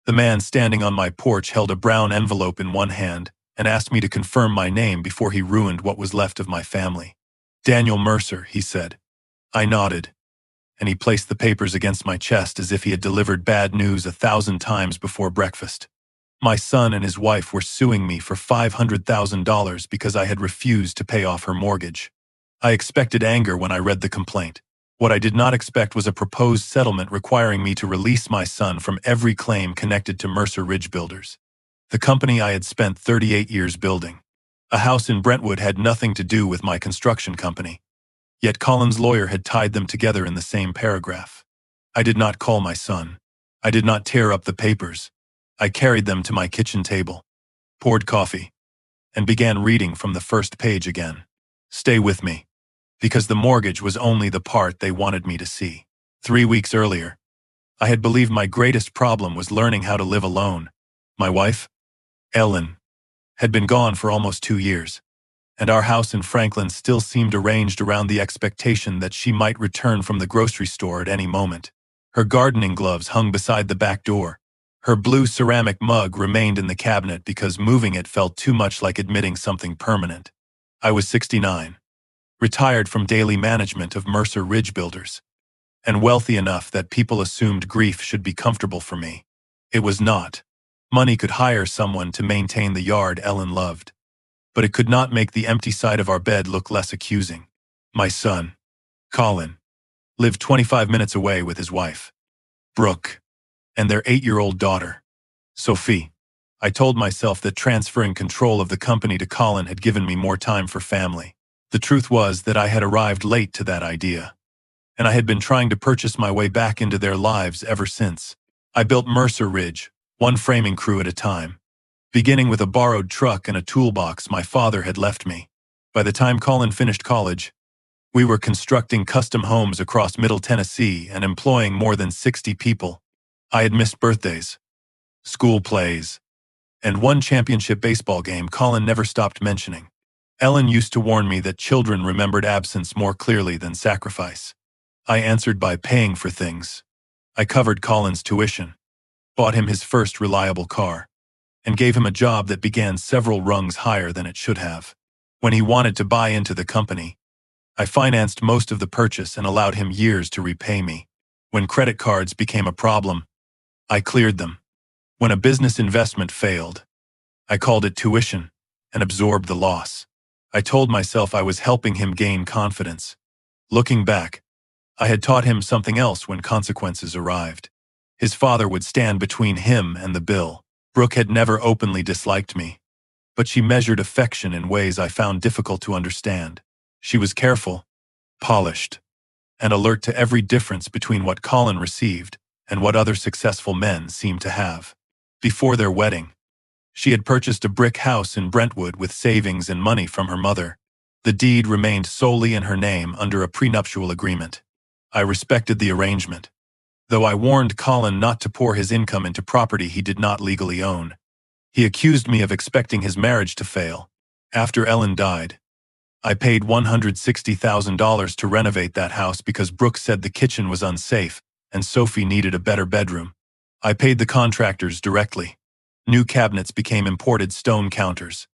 The man standing on my porch held a brown envelope in one hand and asked me to confirm my name before he ruined what was left of my family. Daniel Mercer, he said. I nodded, and he placed the papers against my chest as if he had delivered bad news 1,000 times before breakfast. My son and his wife were suing me for $500,000 because I had refused to pay off her mortgage. I expected anger when I read the complaint. What I did not expect was a proposed settlement requiring me to release my son from every claim connected to Mercer Ridge Builders, the company I had spent 38 years building. A house in Brentwood had nothing to do with my construction company, yet Colin's lawyer had tied them together in the same paragraph. I did not call my son. I did not tear up the papers. I carried them to my kitchen table, poured coffee, and began reading from the first page again. Stay with me, because the mortgage was only the part they wanted me to see. 3 weeks earlier, I had believed my greatest problem was learning how to live alone. My wife, Ellen, had been gone for almost 2 years, and our house in Franklin still seemed arranged around the expectation that she might return from the grocery store at any moment. Her gardening gloves hung beside the back door. Her blue ceramic mug remained in the cabinet because moving it felt too much like admitting something permanent. I was 69, retired from daily management of Mercer Ridge Builders, and wealthy enough that people assumed grief should be comfortable for me. It was not. Money could hire someone to maintain the yard Ellen loved, but it could not make the empty side of our bed look less accusing. My son, Colin, lived 25 minutes away with his wife, Brooke, and their 8-year-old daughter, Sophie. I told myself that transferring control of the company to Colin had given me more time for family. The truth was that I had arrived late to that idea, and I had been trying to purchase my way back into their lives ever since. I built Mercer Ridge, one framing crew at a time, beginning with a borrowed truck and a toolbox my father had left me. By the time Colin finished college, we were constructing custom homes across Middle Tennessee and employing more than 60 people. I had missed birthdays, school plays, and one championship baseball game Colin never stopped mentioning. Ellen used to warn me that children remembered absence more clearly than sacrifice. I answered by paying for things. I covered Colin's tuition, bought him his first reliable car, and gave him a job that began several rungs higher than it should have. When he wanted to buy into the company, I financed most of the purchase and allowed him years to repay me. When credit cards became a problem, I cleared them. When a business investment failed, I called it tuition and absorbed the loss. I told myself I was helping him gain confidence. Looking back, I had taught him something else when consequences arrived. His father would stand between him and the bill. Brooke had never openly disliked me, but she measured affection in ways I found difficult to understand. She was careful, polished, and alert to every difference between what Colin received and what other successful men seemed to have. Before their wedding, she had purchased a brick house in Brentwood with savings and money from her mother. The deed remained solely in her name under a prenuptial agreement. I respected the arrangement, though I warned Colin not to pour his income into property he did not legally own. He accused me of expecting his marriage to fail. After Ellen died, I paid $160,000 to renovate that house because Brooke said the kitchen was unsafe and Sophie needed a better bedroom. I paid the contractors directly. New cabinets became imported stone counters,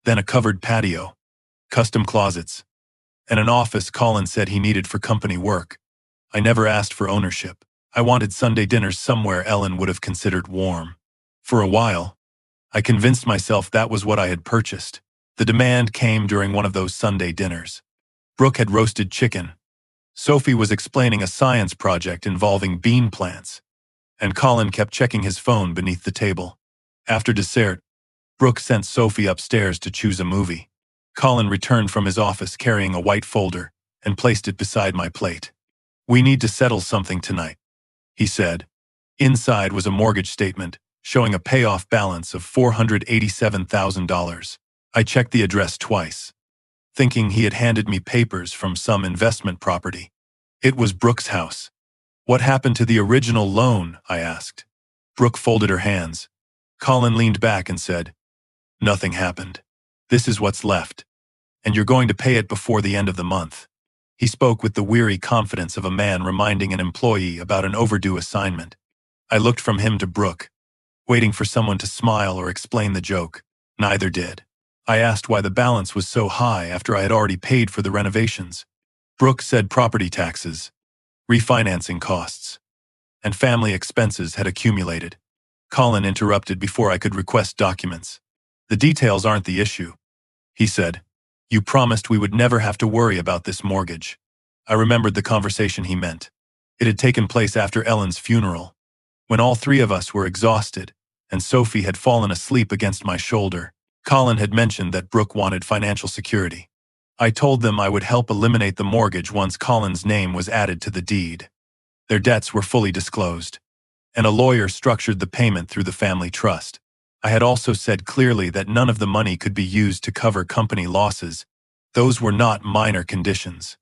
then a covered patio, custom closets, and an office Colin said he needed for company work. I never asked for ownership. I wanted Sunday dinners somewhere Ellen would have considered warm. For a while, I convinced myself that was what I had purchased. The demand came during one of those Sunday dinners. Brooke had roasted chicken. Sophie was explaining a science project involving bean plants, and Colin kept checking his phone beneath the table. After dessert, Brooke sent Sophie upstairs to choose a movie. Colin returned from his office carrying a white folder and placed it beside my plate. "We need to settle something tonight," he said. Inside was a mortgage statement showing a payoff balance of $487,000. I checked the address twice, thinking he had handed me papers from some investment property. It was Brooke's house. "What happened to the original loan?" I asked. Brooke folded her hands. Colin leaned back and said, "Nothing happened. This is what's left, and you're going to pay it before the end of the month." He spoke with the weary confidence of a man reminding an employee about an overdue assignment. I looked from him to Brooke, waiting for someone to smile or explain the joke. Neither did. I asked why the balance was so high after I had already paid for the renovations. Brooke said property taxes, refinancing costs, and family expenses had accumulated. Colin interrupted before I could request documents. The details aren't the issue, he said. You promised we would never have to worry about this mortgage. I remembered the conversation he meant. It had taken place after Ellen's funeral, when all three of us were exhausted, and Sophie had fallen asleep against my shoulder. Colin had mentioned that Brooke wanted financial security. I told them I would help eliminate the mortgage once Colin's name was added to the deed. Their debts were fully disclosed, and a lawyer structured the payment through the family trust. I had also said clearly that none of the money could be used to cover company losses. Those were not minor conditions.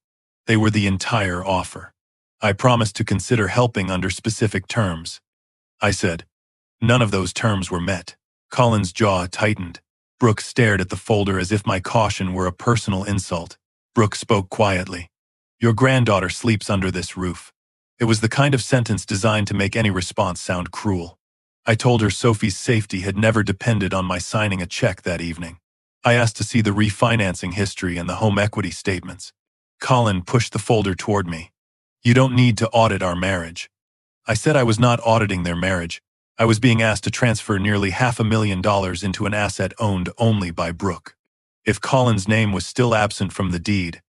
They were the entire offer. I promised to consider helping under specific terms. I said. None of those terms were met. Colin's jaw tightened. Brooke stared at the folder as if my caution were a personal insult. Brooke spoke quietly. Your granddaughter sleeps under this roof. It was the kind of sentence designed to make any response sound cruel. I told her Sophie's safety had never depended on my signing a check that evening. I asked to see the refinancing history and the home equity statements. Colin pushed the folder toward me. You don't need to audit our marriage. I said I was not auditing their marriage. I was being asked to transfer nearly $500,000 into an asset owned only by Brooke. If Colin's name was still absent from the deed,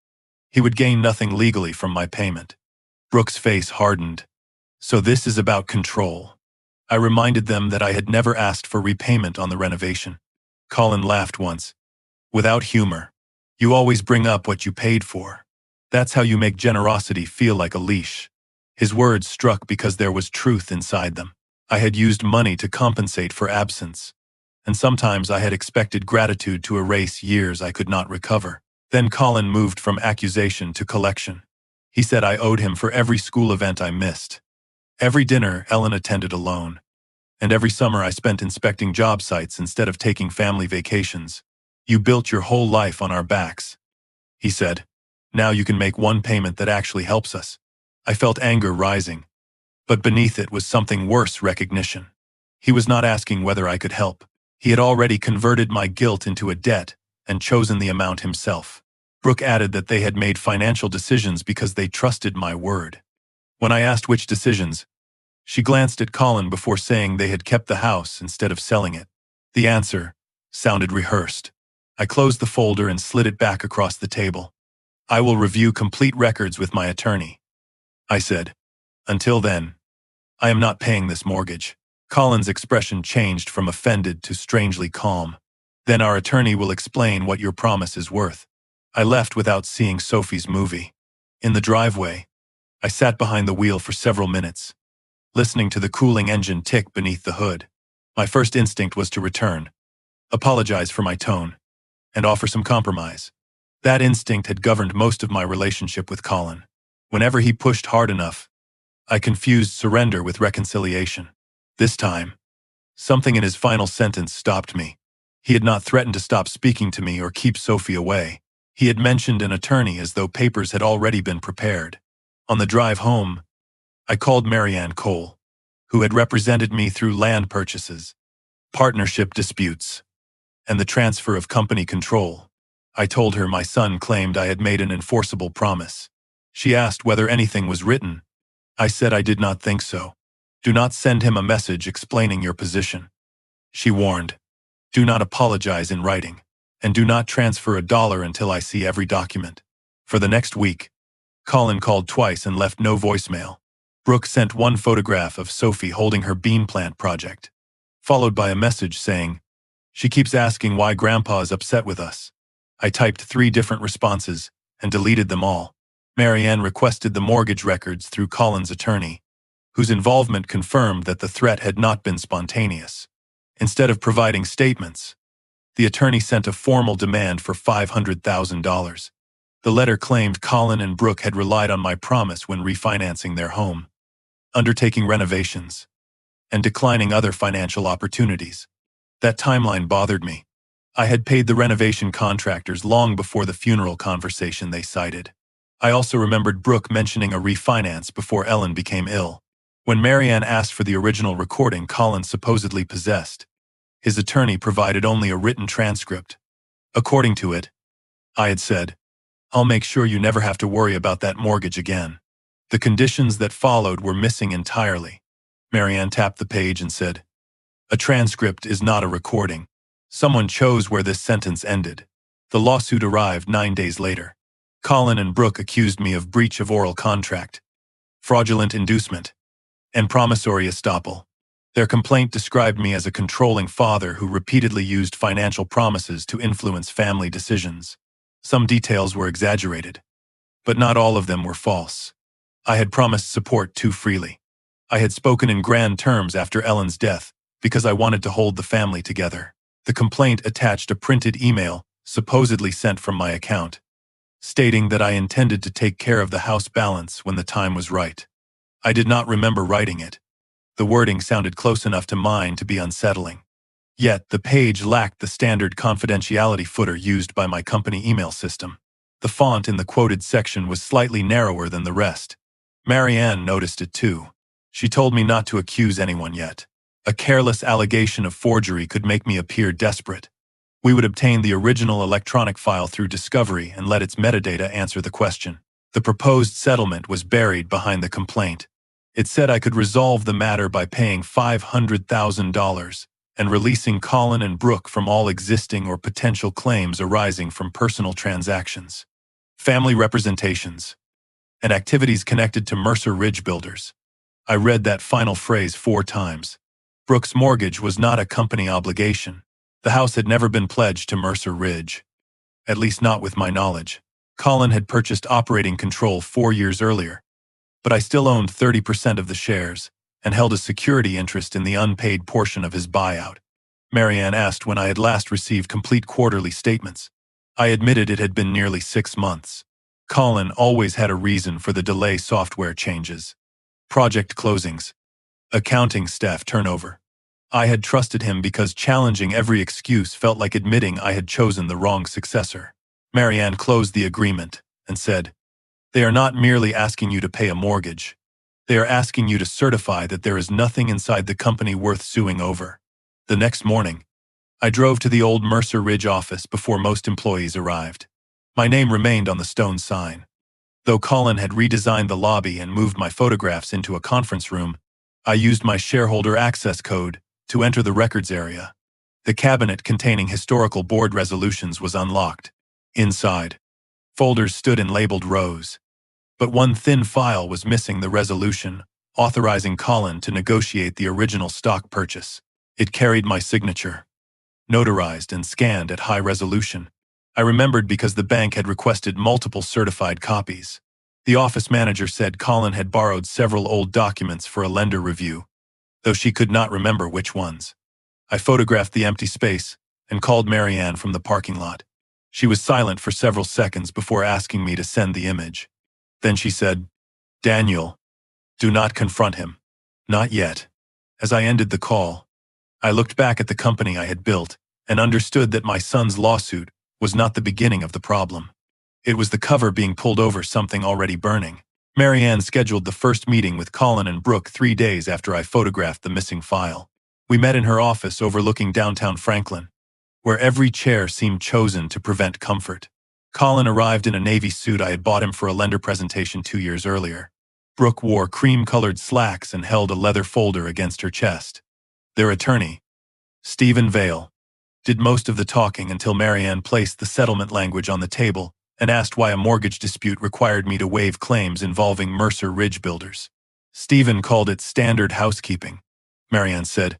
he would gain nothing legally from my payment. Brooke's face hardened. So this is about control. I reminded them that I had never asked for repayment on the renovation. Colin laughed once. Without humor. You always bring up what you paid for. That's how you make generosity feel like a leash. His words struck because there was truth inside them. I had used money to compensate for absence, and sometimes I had expected gratitude to erase years I could not recover. Then Colin moved from accusation to collection. He said I owed him for every school event I missed, every dinner Ellen attended alone, and every summer I spent inspecting job sites instead of taking family vacations. You built your whole life on our backs, he said. Now you can make one payment that actually helps us. I felt anger rising, but beneath it was something worse: recognition. He was not asking whether I could help. He had already converted my guilt into a debt and chosen the amount himself. Brooke added that they had made financial decisions because they trusted my word. When I asked which decisions, she glanced at Colin before saying they had kept the house instead of selling it. The answer sounded rehearsed. I closed the folder and slid it back across the table. I will review complete records with my attorney, I said. Until then, I am not paying this mortgage. Colin's expression changed from offended to strangely calm. Then our attorney will explain what your promise is worth. I left without seeing Sophie's movie. In the driveway, I sat behind the wheel for several minutes, listening to the cooling engine tick beneath the hood. My first instinct was to return, apologize for my tone, and offer some compromise. That instinct had governed most of my relationship with Colin. Whenever he pushed hard enough, I confused surrender with reconciliation. This time, something in his final sentence stopped me. He had not threatened to stop speaking to me or keep Sophie away. He had mentioned an attorney as though papers had already been prepared. On the drive home, I called Marianne Cole, who had represented me through land purchases, partnership disputes, and the transfer of company control. I told her my son claimed I had made an enforceable promise. She asked whether anything was written. I said I did not think so. Do not send him a message explaining your position. She warned. Do not apologize in writing, and do not transfer $1 until I see every document. For the next week, Colin called twice and left no voicemail. Brooke sent one photograph of Sophie holding her bean plant project, followed by a message saying, "She keeps asking why Grandpa is upset with us." I typed 3 different responses and deleted them all. Marianne requested the mortgage records through Colin's attorney, whose involvement confirmed that the threat had not been spontaneous. Instead of providing statements, the attorney sent a formal demand for $500,000. The letter claimed Colin and Brooke had relied on my promise when refinancing their home, undertaking renovations, and declining other financial opportunities. That timeline bothered me. I had paid the renovation contractors long before the funeral conversation they cited. I also remembered Brooke mentioning a refinance before Ellen became ill. When Marianne asked for the original recording Colin supposedly possessed, his attorney provided only a written transcript. According to it, I had said, "I'll make sure you never have to worry about that mortgage again." The conditions that followed were missing entirely. Marianne tapped the page and said, "A transcript is not a recording." Someone chose where this sentence ended. The lawsuit arrived 9 days later. Colin and Brooke accused me of breach of oral contract, fraudulent inducement, and promissory estoppel. Their complaint described me as a controlling father who repeatedly used financial promises to influence family decisions. Some details were exaggerated, but not all of them were false. I had promised support too freely. I had spoken in grand terms after Ellen's death because I wanted to hold the family together. The complaint attached a printed email, supposedly sent from my account, stating that I intended to take care of the house balance when the time was right. I did not remember writing it. The wording sounded close enough to mine to be unsettling. Yet, the page lacked the standard confidentiality footer used by my company email system. The font in the quoted section was slightly narrower than the rest. Marianne noticed it too. She told me not to accuse anyone yet. A careless allegation of forgery could make me appear desperate. We would obtain the original electronic file through discovery and let its metadata answer the question. The proposed settlement was buried behind the complaint. It said I could resolve the matter by paying $500,000 and releasing Colin and Brooke from all existing or potential claims arising from personal transactions, family representations, and activities connected to Mercer Ridge Builders. I read that final phrase 4 times. Brooke's mortgage was not a company obligation. The house had never been pledged to Mercer Ridge. At least not with my knowledge. Colin had purchased operating control 4 years earlier, but I still owned 30% of the shares and held a security interest in the unpaid portion of his buyout. Marianne asked when I had last received complete quarterly statements. I admitted it had been nearly 6 months. Colin always had a reason for the delay: software changes, project closings, accounting staff turnover. I had trusted him because challenging every excuse felt like admitting I had chosen the wrong successor. Marianne closed the agreement and said, "They are not merely asking you to pay a mortgage. They are asking you to certify that there is nothing inside the company worth suing over." The next morning, I drove to the old Mercer Ridge office before most employees arrived. My name remained on the stone sign. Though Colin had redesigned the lobby and moved my photographs into a conference room, I used my shareholder access code to enter the records area. The cabinet containing historical board resolutions was unlocked. Inside, folders stood in labeled rows, but one thin file was missing: the resolution authorizing Colin to negotiate the original stock purchase. It carried my signature, notarized and scanned at high resolution. I remembered because the bank had requested multiple certified copies. The office manager said Colin had borrowed several old documents for a lender review, though she could not remember which ones. I photographed the empty space and called Marianne from the parking lot. She was silent for several seconds before asking me to send the image. Then she said, "Daniel, do not confront him. Not yet." As I ended the call, I looked back at the company I had built and understood that my son's lawsuit was not the beginning of the problem. It was the cover being pulled over something already burning. Marianne scheduled the first meeting with Colin and Brooke 3 days after I photographed the missing file. We met in her office overlooking downtown Franklin, where every chair seemed chosen to prevent comfort. Colin arrived in a navy suit I had bought him for a lender presentation 2 years earlier. Brooke wore cream-colored slacks and held a leather folder against her chest. Their attorney, Stephen Vale, did most of the talking until Marianne placed the settlement language on the table and asked why a mortgage dispute required me to waive claims involving Mercer Ridge Builders. Stephen called it standard housekeeping. Marianne said,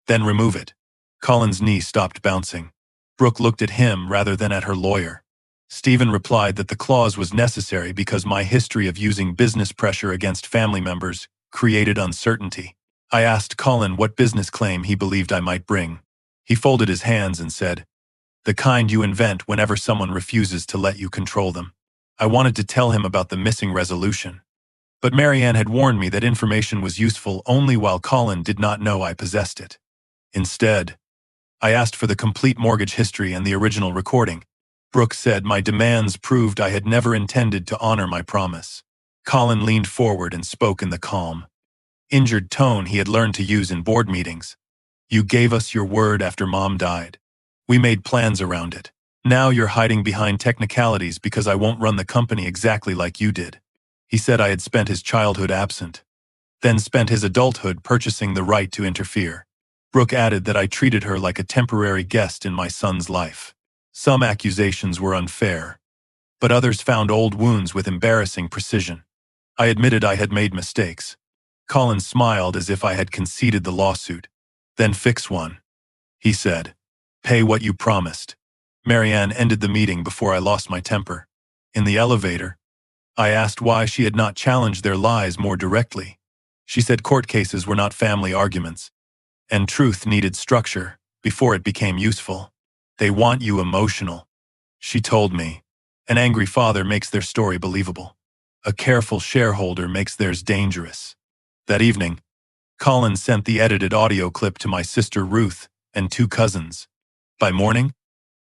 "Then remove it." Colin's knee stopped bouncing. Brooke looked at him rather than at her lawyer. Stephen replied that the clause was necessary because my history of using business pressure against family members created uncertainty. I asked Colin what business claim he believed I might bring. He folded his hands and said, "The kind you invent whenever someone refuses to let you control them." I wanted to tell him about the missing resolution, but Marianne had warned me that information was useful only while Colin did not know I possessed it. Instead, I asked for the complete mortgage history and the original recording. Brooke said my demands proved I had never intended to honor my promise. Colin leaned forward and spoke in the calm, injured tone he had learned to use in board meetings. You gave us your word after Mom died. We made plans around it. Now you're hiding behind technicalities because I won't run the company exactly like you did. He said I had spent his childhood absent, then spent his adulthood purchasing the right to interfere. Brooke added that I treated her like a temporary guest in my son's life. Some accusations were unfair, but others found old wounds with embarrassing precision. I admitted I had made mistakes. Colin smiled as if I had conceded the lawsuit. Then fix one, he said. Pay what you promised. Marianne ended the meeting before I lost my temper. In the elevator, I asked why she had not challenged their lies more directly. She said court cases were not family arguments, and truth needed structure before it became useful. They want you emotional, she told me. An angry father makes their story believable. A careful shareholder makes theirs dangerous. That evening, Colin sent the edited audio clip to my sister Ruth and 2 cousins. By morning,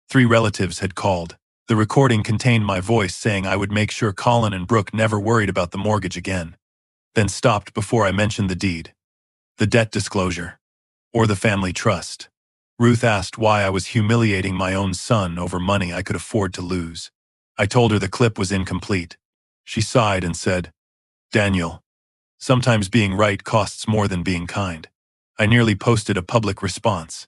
3 relatives had called. The recording contained my voice saying I would make sure Colin and Brooke never worried about the mortgage again, then stopped before I mentioned the deed, the debt disclosure, or the family trust. Ruth asked why I was humiliating my own son over money I could afford to lose. I told her the clip was incomplete. She sighed and said, Daniel, sometimes being right costs more than being kind. I nearly posted a public response,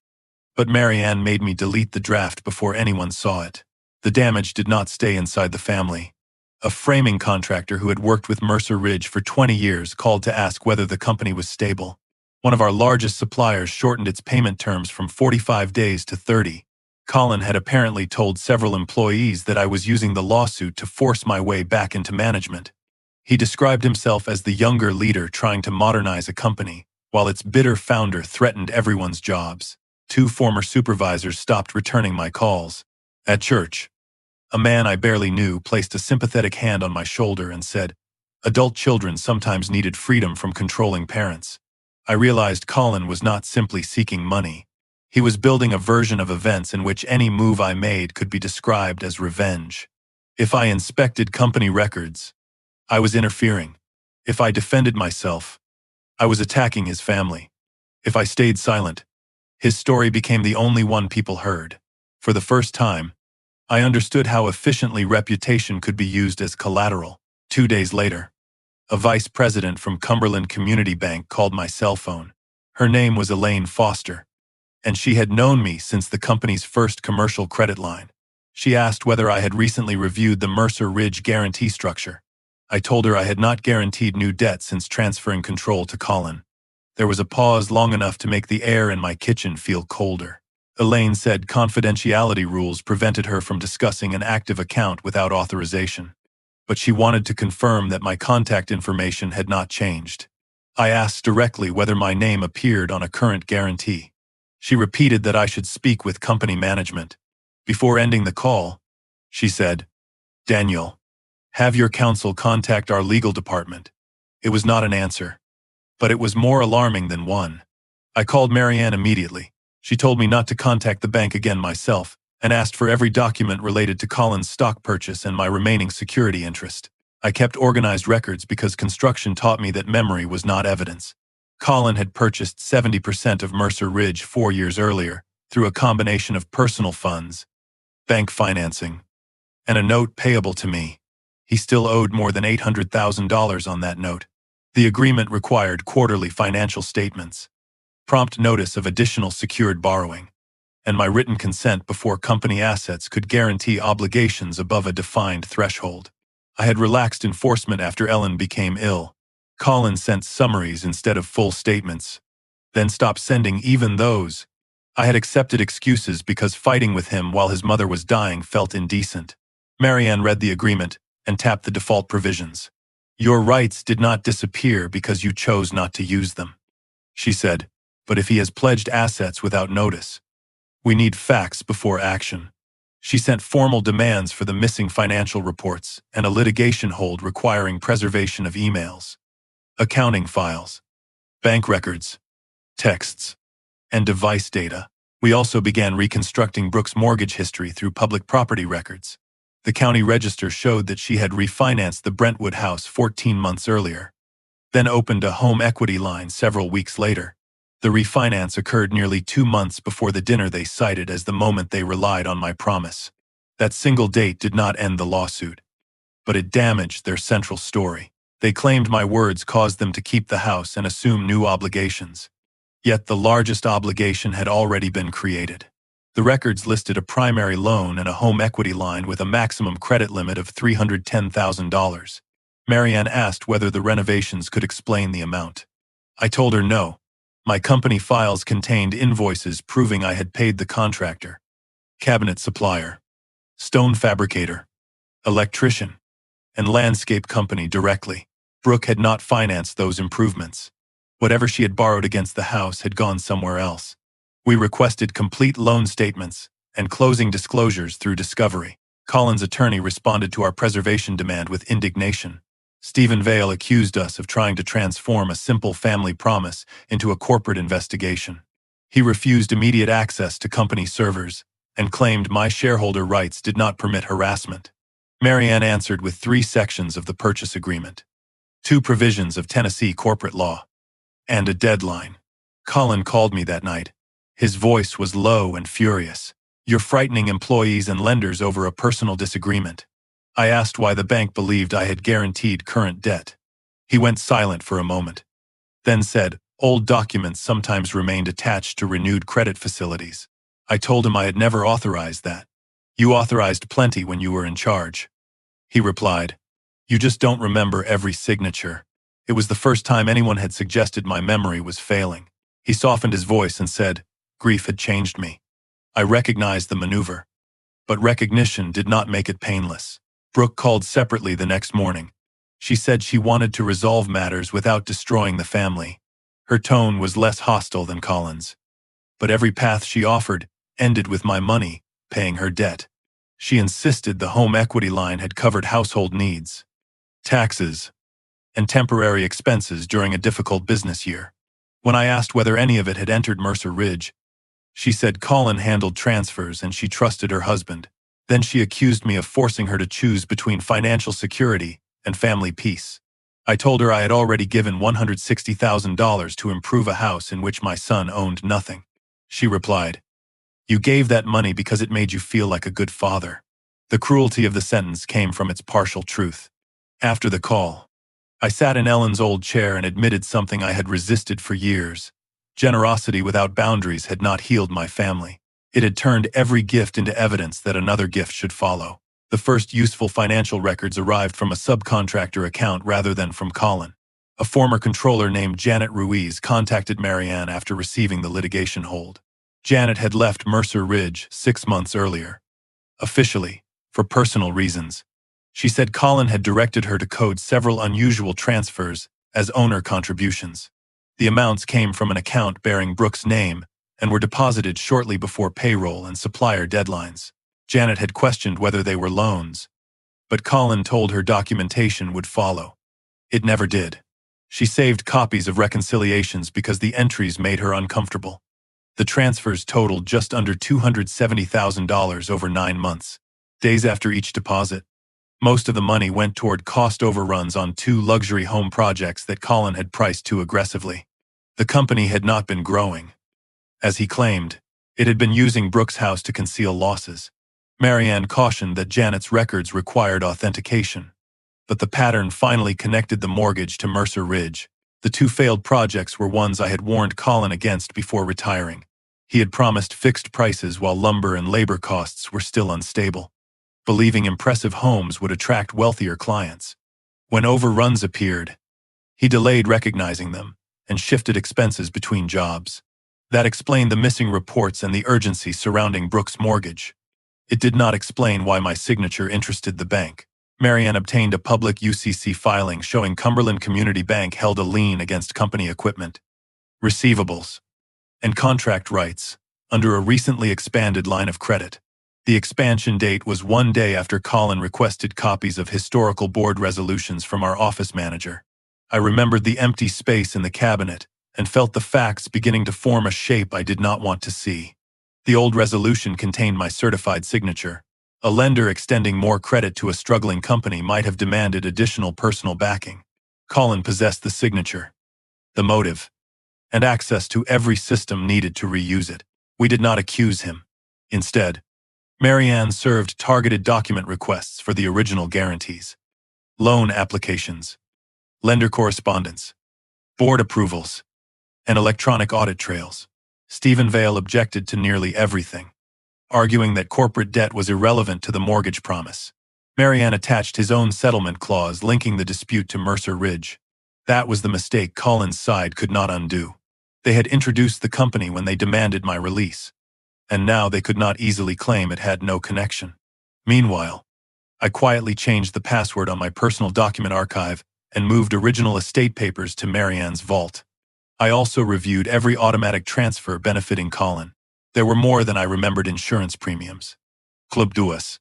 but Marianne made me delete the draft before anyone saw it. The damage did not stay inside the family. A framing contractor who had worked with Mercer Ridge for 20 years called to ask whether the company was stable. One of our largest suppliers shortened its payment terms from 45 days to 30. Colin had apparently told several employees that I was using the lawsuit to force my way back into management. He described himself as the younger leader trying to modernize a company, while its bitter founder threatened everyone's jobs. 2 former supervisors stopped returning my calls. At church, a man I barely knew placed a sympathetic hand on my shoulder and said, adult children sometimes needed freedom from controlling parents. I realized Colin was not simply seeking money. He was building a version of events in which any move I made could be described as revenge. If I inspected company records, I was interfering. If I defended myself, I was attacking his family. If I stayed silent, his story became the only one people heard. For the first time, I understood how efficiently reputation could be used as collateral. 2 days later, a vice president from Cumberland Community Bank called my cell phone. Her name was Elaine Foster, and she had known me since the company's first commercial credit line. She asked whether I had recently reviewed the Mercer Ridge guarantee structure. I told her I had not guaranteed new debt since transferring control to Colin. There was a pause long enough to make the air in my kitchen feel colder. Elaine said confidentiality rules prevented her from discussing an active account without authorization, but she wanted to confirm that my contact information had not changed. I asked directly whether my name appeared on a current guarantee. She repeated that I should speak with company management. Before ending the call, she said, Daniel, have your counsel contact our legal department. It was not an answer, but it was more alarming than one. I called Marianne immediately. She told me not to contact the bank again myself, and asked for every document related to Colin's stock purchase and my remaining security interest. I kept organized records because construction taught me that memory was not evidence. Colin had purchased 70% of Mercer Ridge 4 years earlier through a combination of personal funds, bank financing, and a note payable to me. He still owed more than $800,000 on that note. The agreement required quarterly financial statements, prompt notice of additional secured borrowing, and my written consent before company assets could guarantee obligations above a defined threshold. I had relaxed enforcement after Ellen became ill. Colin sent summaries instead of full statements, then stopped sending even those. I had accepted excuses because fighting with him while his mother was dying felt indecent. Marianne read the agreement and tapped the default provisions. Your rights did not disappear because you chose not to use them, she said, but if he has pledged assets without notice, we need facts before action. She sent formal demands for the missing financial reports and a litigation hold requiring preservation of emails, accounting files, bank records, texts, and device data. We also began reconstructing Brooke's mortgage history through public property records. The county register showed that she had refinanced the Brentwood house 14 months earlier. then opened a home equity line several weeks later. The refinance occurred nearly 2 months before the dinner they cited as the moment they relied on my promise. That single date did not end the lawsuit, but it damaged their central story. They claimed my words caused them to keep the house and assume new obligations. Yet the largest obligation had already been created. The records listed a primary loan and a home equity line with a maximum credit limit of $310,000. Marianne asked whether the renovations could explain the amount. I told her no. My company files contained invoices proving I had paid the contractor, cabinet supplier, stone fabricator, electrician, and landscape company directly. Brooke had not financed those improvements. Whatever she had borrowed against the house had gone somewhere else. We requested complete loan statements and closing disclosures through discovery. Colin's attorney responded to our preservation demand with indignation. Stephen Vale accused us of trying to transform a simple family promise into a corporate investigation. He refused immediate access to company servers and claimed my shareholder rights did not permit harassment. Marianne answered with 3 sections of the purchase agreement, 2 provisions of Tennessee corporate law, and a deadline. Colin called me that night. His voice was low and furious. "You're frightening employees and lenders over a personal disagreement." I asked why the bank believed I had guaranteed current debt. He went silent for a moment, then said, "Old documents sometimes remained attached to renewed credit facilities." I told him I had never authorized that. "You authorized plenty when you were in charge." He replied, "You just don't remember every signature." It was the first time anyone had suggested my memory was failing. He softened his voice and said, "Grief had changed me." I recognized the maneuver, but recognition did not make it painless. Brooke called separately the next morning. She said she wanted to resolve matters without destroying the family. Her tone was less hostile than Colin's, but every path she offered ended with my money paying her debt. She insisted the home equity line had covered household needs, taxes, and temporary expenses during a difficult business year. When I asked whether any of it had entered Mercer Ridge, she said Colin handled transfers and she trusted her husband. Then she accused me of forcing her to choose between financial security and family peace. I told her I had already given $160,000 to improve a house in which my son owned nothing. She replied, "You gave that money because it made you feel like a good father." The cruelty of the sentence came from its partial truth. After the call, I sat in Ellen's old chair and admitted something I had resisted for years. Generosity without boundaries had not healed my family. It had turned every gift into evidence that another gift should follow. The first useful financial records arrived from a subcontractor account rather than from Colin. A former controller named Janet Ruiz contacted Marianne after receiving the litigation hold. Janet had left Mercer Ridge 6 months earlier. Officially, for personal reasons. She said Colin had directed her to code several unusual transfers as owner contributions. The amounts came from an account bearing Brooke's name and were deposited shortly before payroll and supplier deadlines. Janet had questioned whether they were loans, but Colin told her documentation would follow. It never did. She saved copies of reconciliations because the entries made her uncomfortable. The transfers totaled just under $270,000 over 9 months, days after each deposit. Most of the money went toward cost overruns on 2 luxury home projects that Colin had priced too aggressively. The company had not been growing. As he claimed, it had been using Brooke's house to conceal losses. Marianne cautioned that Janet's records required authentication, but the pattern finally connected the mortgage to Mercer Ridge. The 2 failed projects were ones I had warned Colin against before retiring. He had promised fixed prices while lumber and labor costs were still unstable, believing impressive homes would attract wealthier clients. When overruns appeared, he delayed recognizing them and shifted expenses between jobs. That explained the missing reports and the urgency surrounding Brooke's mortgage. It did not explain why my signature interested the bank. Marianne obtained a public UCC filing showing Cumberland Community Bank held a lien against company equipment, receivables, and contract rights under a recently expanded line of credit. The expansion date was 1 day after Colin requested copies of historical board resolutions from our office manager. I remembered the empty space in the cabinet and felt the facts beginning to form a shape I did not want to see. The old resolution contained my certified signature. A lender extending more credit to a struggling company might have demanded additional personal backing. Colin possessed the signature, the motive, and access to every system needed to reuse it. We did not accuse him. Instead, Marianne served targeted document requests for the original guarantees, loan applications, lender correspondence, board approvals, and electronic audit trails. Stephen Vale objected to nearly everything, arguing that corporate debt was irrelevant to the mortgage promise. Marianne attached his own settlement clause linking the dispute to Mercer Ridge. That was the mistake Colin's side could not undo. They had introduced the company when they demanded my release, and now they could not easily claim it had no connection. Meanwhile, I quietly changed the password on my personal document archive and moved original estate papers to Marianne's vault. I also reviewed every automatic transfer benefiting Colin. There were more than I remembered: insurance premiums, club dues,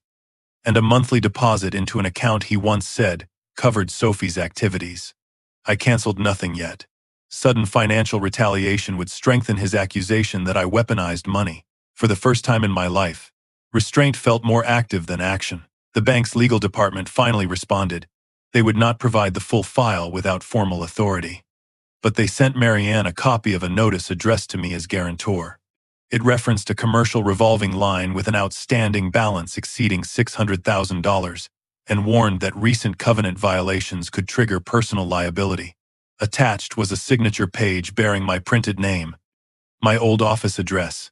and a monthly deposit into an account he once said covered Sophie's activities. I canceled nothing yet. Sudden financial retaliation would strengthen his accusation that I weaponized money. For the first time in my life, restraint felt more active than action. The bank's legal department finally responded. They would not provide the full file without formal authority. But they sent Marianne a copy of a notice addressed to me as guarantor. It referenced a commercial revolving line with an outstanding balance exceeding $600,000 and warned that recent covenant violations could trigger personal liability. Attached was a signature page bearing my printed name, my old office address,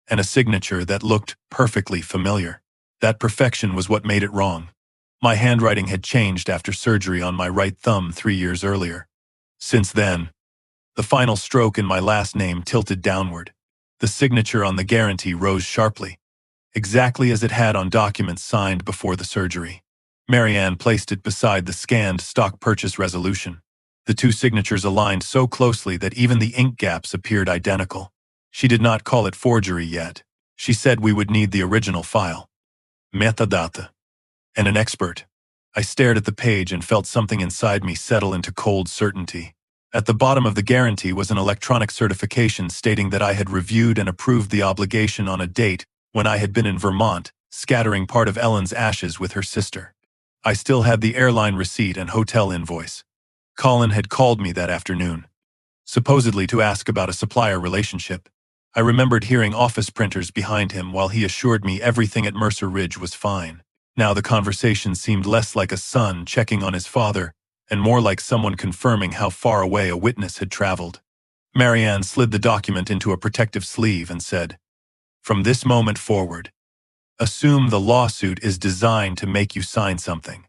and a signature that looked perfectly familiar. That perfection was what made it wrong. My handwriting had changed after surgery on my right thumb 3 years earlier. Since then, the final stroke in my last name tilted downward. The signature on the guarantee rose sharply, exactly as it had on documents signed before the surgery. Marianne placed it beside the scanned stock purchase resolution. The two signatures aligned so closely that even the ink gaps appeared identical. She did not call it forgery yet. She said we would need the original file, metadata, and an expert. I stared at the page and felt something inside me settle into cold certainty. At the bottom of the guarantee was an electronic certification stating that I had reviewed and approved the obligation on a date when I had been in Vermont, scattering part of Ellen's ashes with her sister. I still had the airline receipt and hotel invoice. Colin had called me that afternoon, supposedly to ask about a supplier relationship. I remembered hearing office printers behind him while he assured me everything at Mercer Ridge was fine. Now the conversation seemed less like a son checking on his father and more like someone confirming how far away a witness had traveled. Marianne slid the document into a protective sleeve and said, "From this moment forward, assume the lawsuit is designed to make you sign something,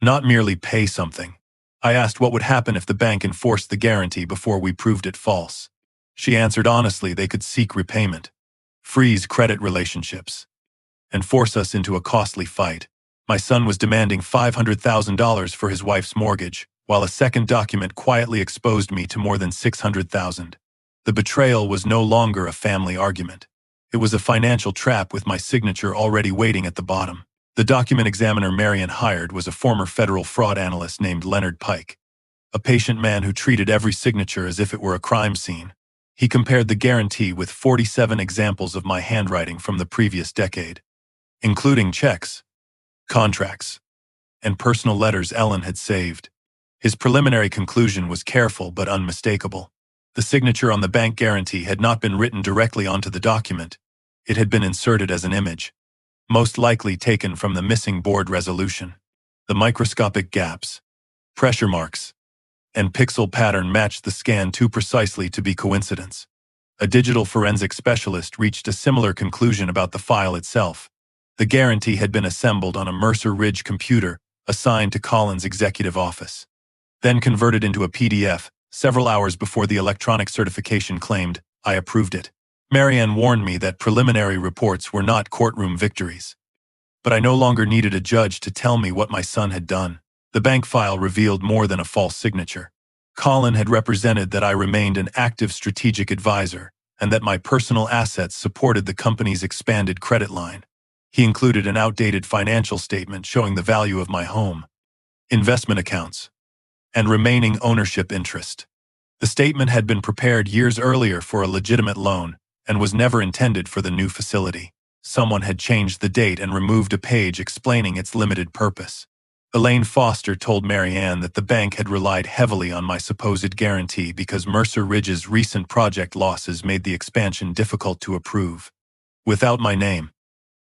not merely pay something." I asked what would happen if the bank enforced the guarantee before we proved it false. She answered honestly they could seek repayment, freeze credit relationships, and force us into a costly fight. My son was demanding $500,000 for his wife's mortgage, while a second document quietly exposed me to more than $600,000. The betrayal was no longer a family argument. It was a financial trap with my signature already waiting at the bottom. The document examiner Marian hired was a former federal fraud analyst named Leonard Pike, a patient man who treated every signature as if it were a crime scene. He compared the guarantee with 47 examples of my handwriting from the previous decade, including checks, contracts, and personal letters Ellen had saved. His preliminary conclusion was careful but unmistakable. The signature on the bank guarantee had not been written directly onto the document. It had been inserted as an image, most likely taken from the missing board resolution. The microscopic gaps, pressure marks, and pixel pattern matched the scan too precisely to be coincidence. A digital forensic specialist reached a similar conclusion about the file itself. The guarantee had been assembled on a Mercer Ridge computer assigned to Colin's executive office, then converted into a PDF several hours before the electronic certification claimed I approved it. Marianne warned me that preliminary reports were not courtroom victories. But I no longer needed a judge to tell me what my son had done. The bank file revealed more than a false signature. Colin had represented that I remained an active strategic advisor and that my personal assets supported the company's expanded credit line. He included an outdated financial statement showing the value of my home, investment accounts, and remaining ownership interest. The statement had been prepared years earlier for a legitimate loan and was never intended for the new facility. Someone had changed the date and removed a page explaining its limited purpose. Elaine Foster told Marianne that the bank had relied heavily on my supposed guarantee because Mercer Ridge's recent project losses made the expansion difficult to approve. Without my name,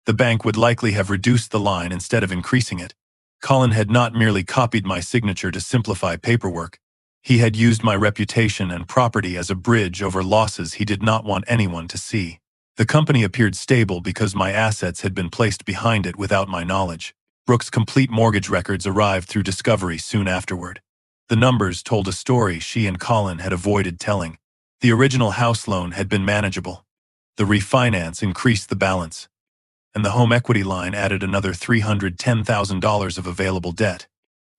the bank would likely have reduced the line instead of increasing it. Colin had not merely copied my signature to simplify paperwork. He had used my reputation and property as a bridge over losses he did not want anyone to see. The company appeared stable because my assets had been placed behind it without my knowledge. Brooke's complete mortgage records arrived through discovery soon afterward. The numbers told a story she and Colin had avoided telling. The original house loan had been manageable. The refinance increased the balance, and the home equity line added another $310,000 of available debt.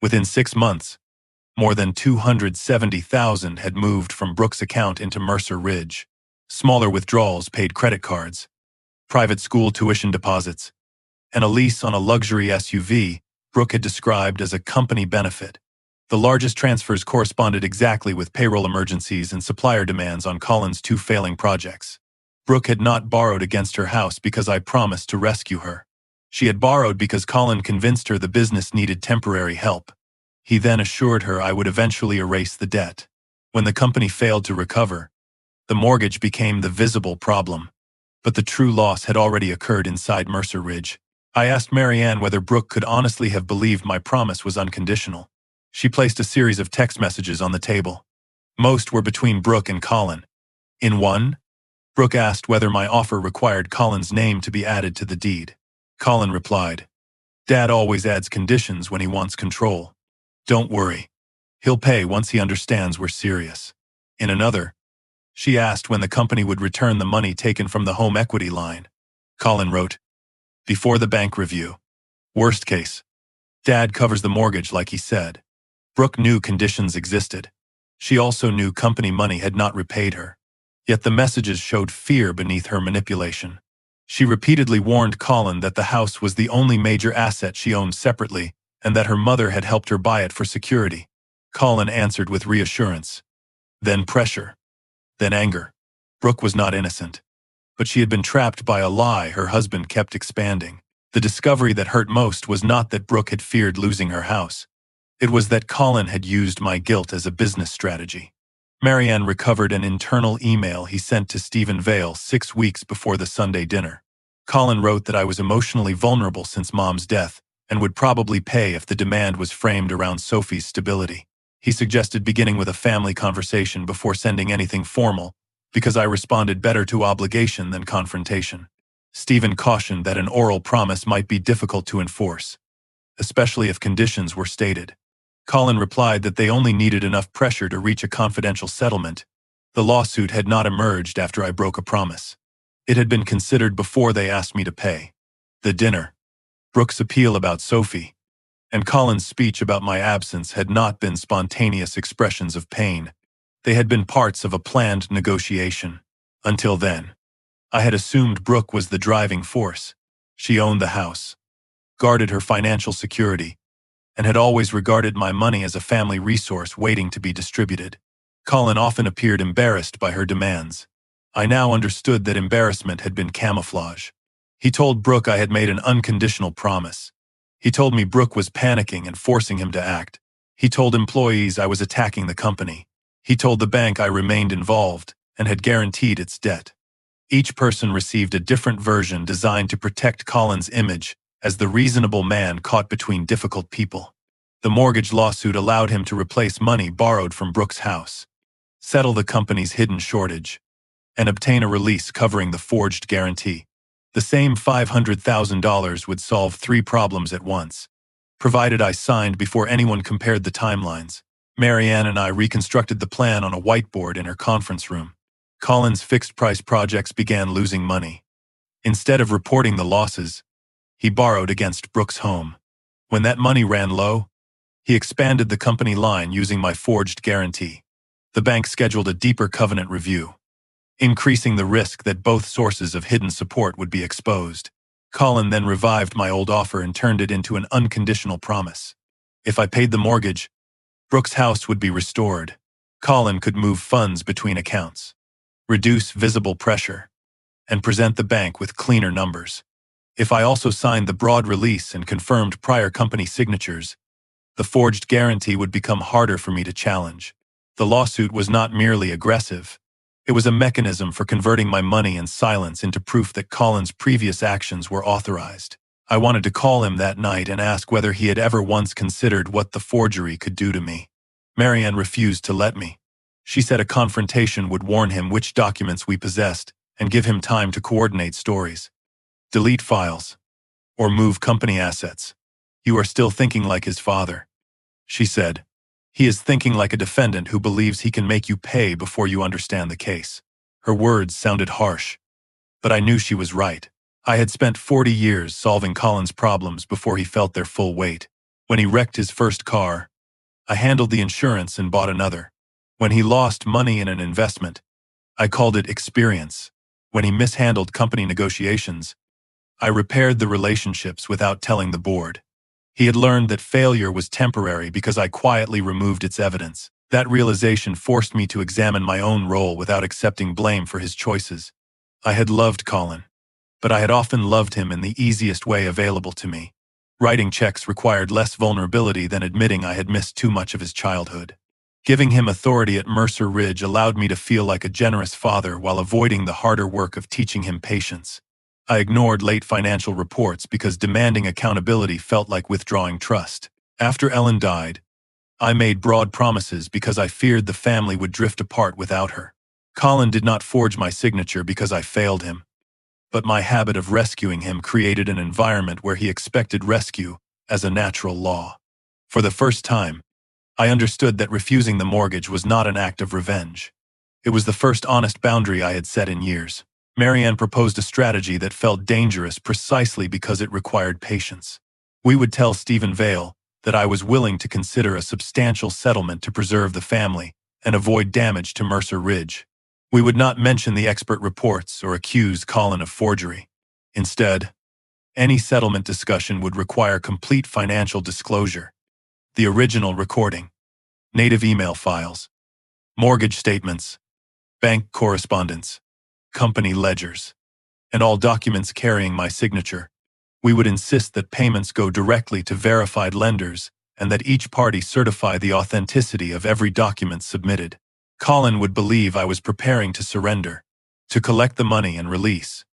Within 6 months, more than $270,000 had moved from Brooke's account into Mercer Ridge. Smaller withdrawals paid credit cards, private school tuition deposits, and a lease on a luxury SUV Brooke had described as a company benefit. The largest transfers corresponded exactly with payroll emergencies and supplier demands on Colin's 2 failing projects. Brooke had not borrowed against her house because I promised to rescue her. She had borrowed because Colin convinced her the business needed temporary help. He then assured her I would eventually erase the debt. When the company failed to recover, the mortgage became the visible problem. But the true loss had already occurred inside Mercer Ridge. I asked Marianne whether Brooke could honestly have believed my promise was unconditional. She placed a series of text messages on the table. Most were between Brooke and Colin. In one, Brooke asked whether my offer required Colin's name to be added to the deed. Colin replied, "Dad always adds conditions when he wants control. Don't worry. He'll pay once he understands we're serious." In another, she asked when the company would return the money taken from the home equity line. Colin wrote, "Before the bank review. Worst case, Dad covers the mortgage like he said." Brooke knew conditions existed. She also knew company money had not repaid her. Yet the messages showed fear beneath her manipulation. She repeatedly warned Colin that the house was the only major asset she owned separately, and that her mother had helped her buy it for security. Colin answered with reassurance, then pressure, then anger. Brooke was not innocent, but she had been trapped by a lie her husband kept expanding. The discovery that hurt most was not that Brooke had feared losing her house. It was that Colin had used my guilt as a business strategy. Marianne recovered an internal email he sent to Stephen Vale 6 weeks before the Sunday dinner. Colin wrote that I was emotionally vulnerable since Mom's death and would probably pay if the demand was framed around Sophie's stability. He suggested beginning with a family conversation before sending anything formal, because I responded better to obligation than confrontation. Stephen cautioned that an oral promise might be difficult to enforce, especially if conditions were stated. Colin replied that they only needed enough pressure to reach a confidential settlement. The lawsuit had not emerged after I broke a promise. It had been considered before they asked me to pay. The dinner, Brooke's appeal about Sophie, and Colin's speech about my absence had not been spontaneous expressions of pain. They had been parts of a planned negotiation. Until then, I had assumed Brooke was the driving force. She owned the house, guarded her financial security, and had always regarded my money as a family resource waiting to be distributed. Colin often appeared embarrassed by her demands. I now understood that embarrassment had been camouflage. He told Brooke I had made an unconditional promise. He told me Brooke was panicking and forcing him to act. He told employees I was attacking the company. He told the bank I remained involved and had guaranteed its debt. Each person received a different version designed to protect Colin's image as the reasonable man caught between difficult people. The mortgage lawsuit allowed him to replace money borrowed from Brooke's house, settle the company's hidden shortage, and obtain a release covering the forged guarantee. The same $500,000 would solve 3 problems at once, provided I signed before anyone compared the timelines. Marianne and I reconstructed the plan on a whiteboard in her conference room. Colin's fixed-price projects began losing money. Instead of reporting the losses, he borrowed against Brooke's home. When that money ran low, he expanded the company line using my forged guarantee. The bank scheduled a deeper covenant review, increasing the risk that both sources of hidden support would be exposed. Colin then revived my old offer and turned it into an unconditional promise. If I paid the mortgage, Brooke's house would be restored. Colin could move funds between accounts, reduce visible pressure, and present the bank with cleaner numbers. If I also signed the broad release and confirmed prior company signatures, The forged guarantee would become harder for me to challenge. The lawsuit was not merely aggressive. It was a mechanism for converting my money and silence into proof that Colin's previous actions were authorized. I wanted to call him that night and ask whether he had ever once considered what the forgery could do to me. Marianne refused to let me. She said a confrontation would warn him which documents we possessed and give him time to coordinate stories, delete files, or move company assets. You are still thinking like his father, she said. He is thinking like a defendant who believes he can make you pay before you understand the case. Her words sounded harsh, but I knew she was right. I had spent 40 years solving Colin's problems before he felt their full weight. When he wrecked his first car, I handled the insurance and bought another. When he lost money in an investment, I called it experience. When he mishandled company negotiations, I repaired the relationships without telling the board. He had learned that failure was temporary because I quietly removed its evidence. That realization forced me to examine my own role without accepting blame for his choices. I had loved Colin, but I had often loved him in the easiest way available to me. Writing checks required less vulnerability than admitting I had missed too much of his childhood. Giving him authority at Mercer Ridge allowed me to feel like a generous father while avoiding the harder work of teaching him patience. I ignored late financial reports because demanding accountability felt like withdrawing trust. After Ellen died, I made broad promises because I feared the family would drift apart without her. Colin did not forge my signature because I failed him, but my habit of rescuing him created an environment where he expected rescue as a natural law. For the first time, I understood that refusing the mortgage was not an act of revenge. It was the first honest boundary I had set in years. Marianne proposed a strategy that felt dangerous precisely because it required patience. We would tell Stephen Vale that I was willing to consider a substantial settlement to preserve the family and avoid damage to Mercer Ridge. We would not mention the expert reports or accuse Colin of forgery. Instead, any settlement discussion would require complete financial disclosure. The original recording, native email files, mortgage statements, bank correspondence, company ledgers, and all documents carrying my signature. We would insist that payments go directly to verified lenders and that each party certify the authenticity of every document submitted. Colin would believe I was preparing to surrender, to collect the money and release.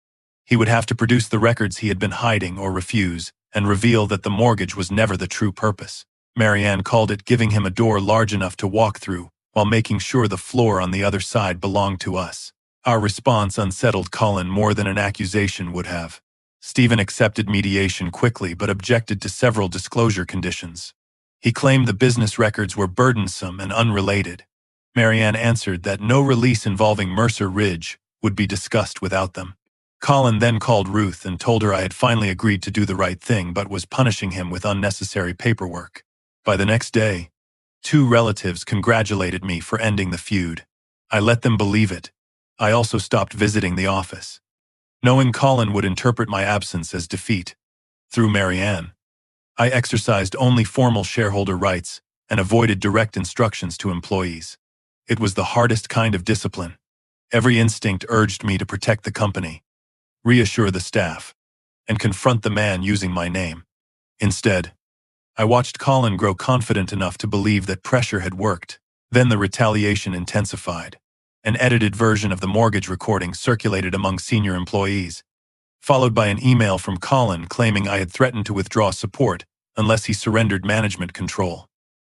He would have to produce the records he had been hiding or refuse and reveal that the mortgage was never the true purpose. Marianne called it giving him a door large enough to walk through while making sure the floor on the other side belonged to us. Our response unsettled Colin more than an accusation would have. Stephen accepted mediation quickly but objected to several disclosure conditions. He claimed the business records were burdensome and unrelated. Marianne answered that no release involving Mercer Ridge would be discussed without them. Colin then called Ruth and told her I had finally agreed to do the right thing but was punishing him with unnecessary paperwork. By the next day, 2 relatives congratulated me for ending the feud. I let them believe it. I also stopped visiting the office, knowing Colin would interpret my absence as defeat. Through Marianne, I exercised only formal shareholder rights and avoided direct instructions to employees. It was the hardest kind of discipline. Every instinct urged me to protect the company, reassure the staff, and confront the man using my name. Instead, I watched Colin grow confident enough to believe that pressure had worked. Then the retaliation intensified. An edited version of the mortgage recording circulated among senior employees, followed by an email from Colin claiming I had threatened to withdraw support unless he surrendered management control.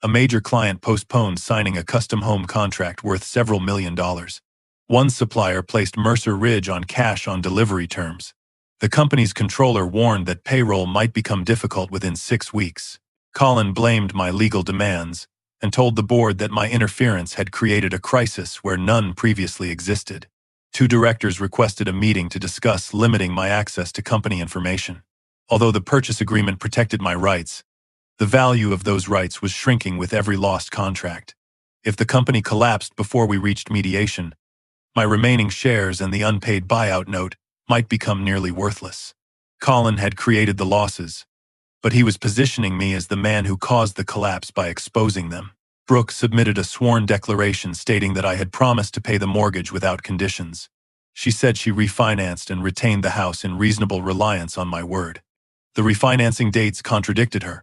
A major client postponed signing a custom home contract worth several $1,000,000. One supplier placed Mercer Ridge on cash-on-delivery terms. The company's controller warned that payroll might become difficult within 6 weeks. Colin blamed my legal demands and told the board that my interference had created a crisis where none previously existed. 2 directors requested a meeting to discuss limiting my access to company information. Although the purchase agreement protected my rights, the value of those rights was shrinking with every lost contract. If the company collapsed before we reached mediation, my remaining shares and the unpaid buyout note might become nearly worthless. Colin had created the losses, but he was positioning me as the man who caused the collapse by exposing them. Brooke submitted a sworn declaration stating that I had promised to pay the mortgage without conditions. She said she refinanced and retained the house in reasonable reliance on my word. The refinancing dates contradicted her.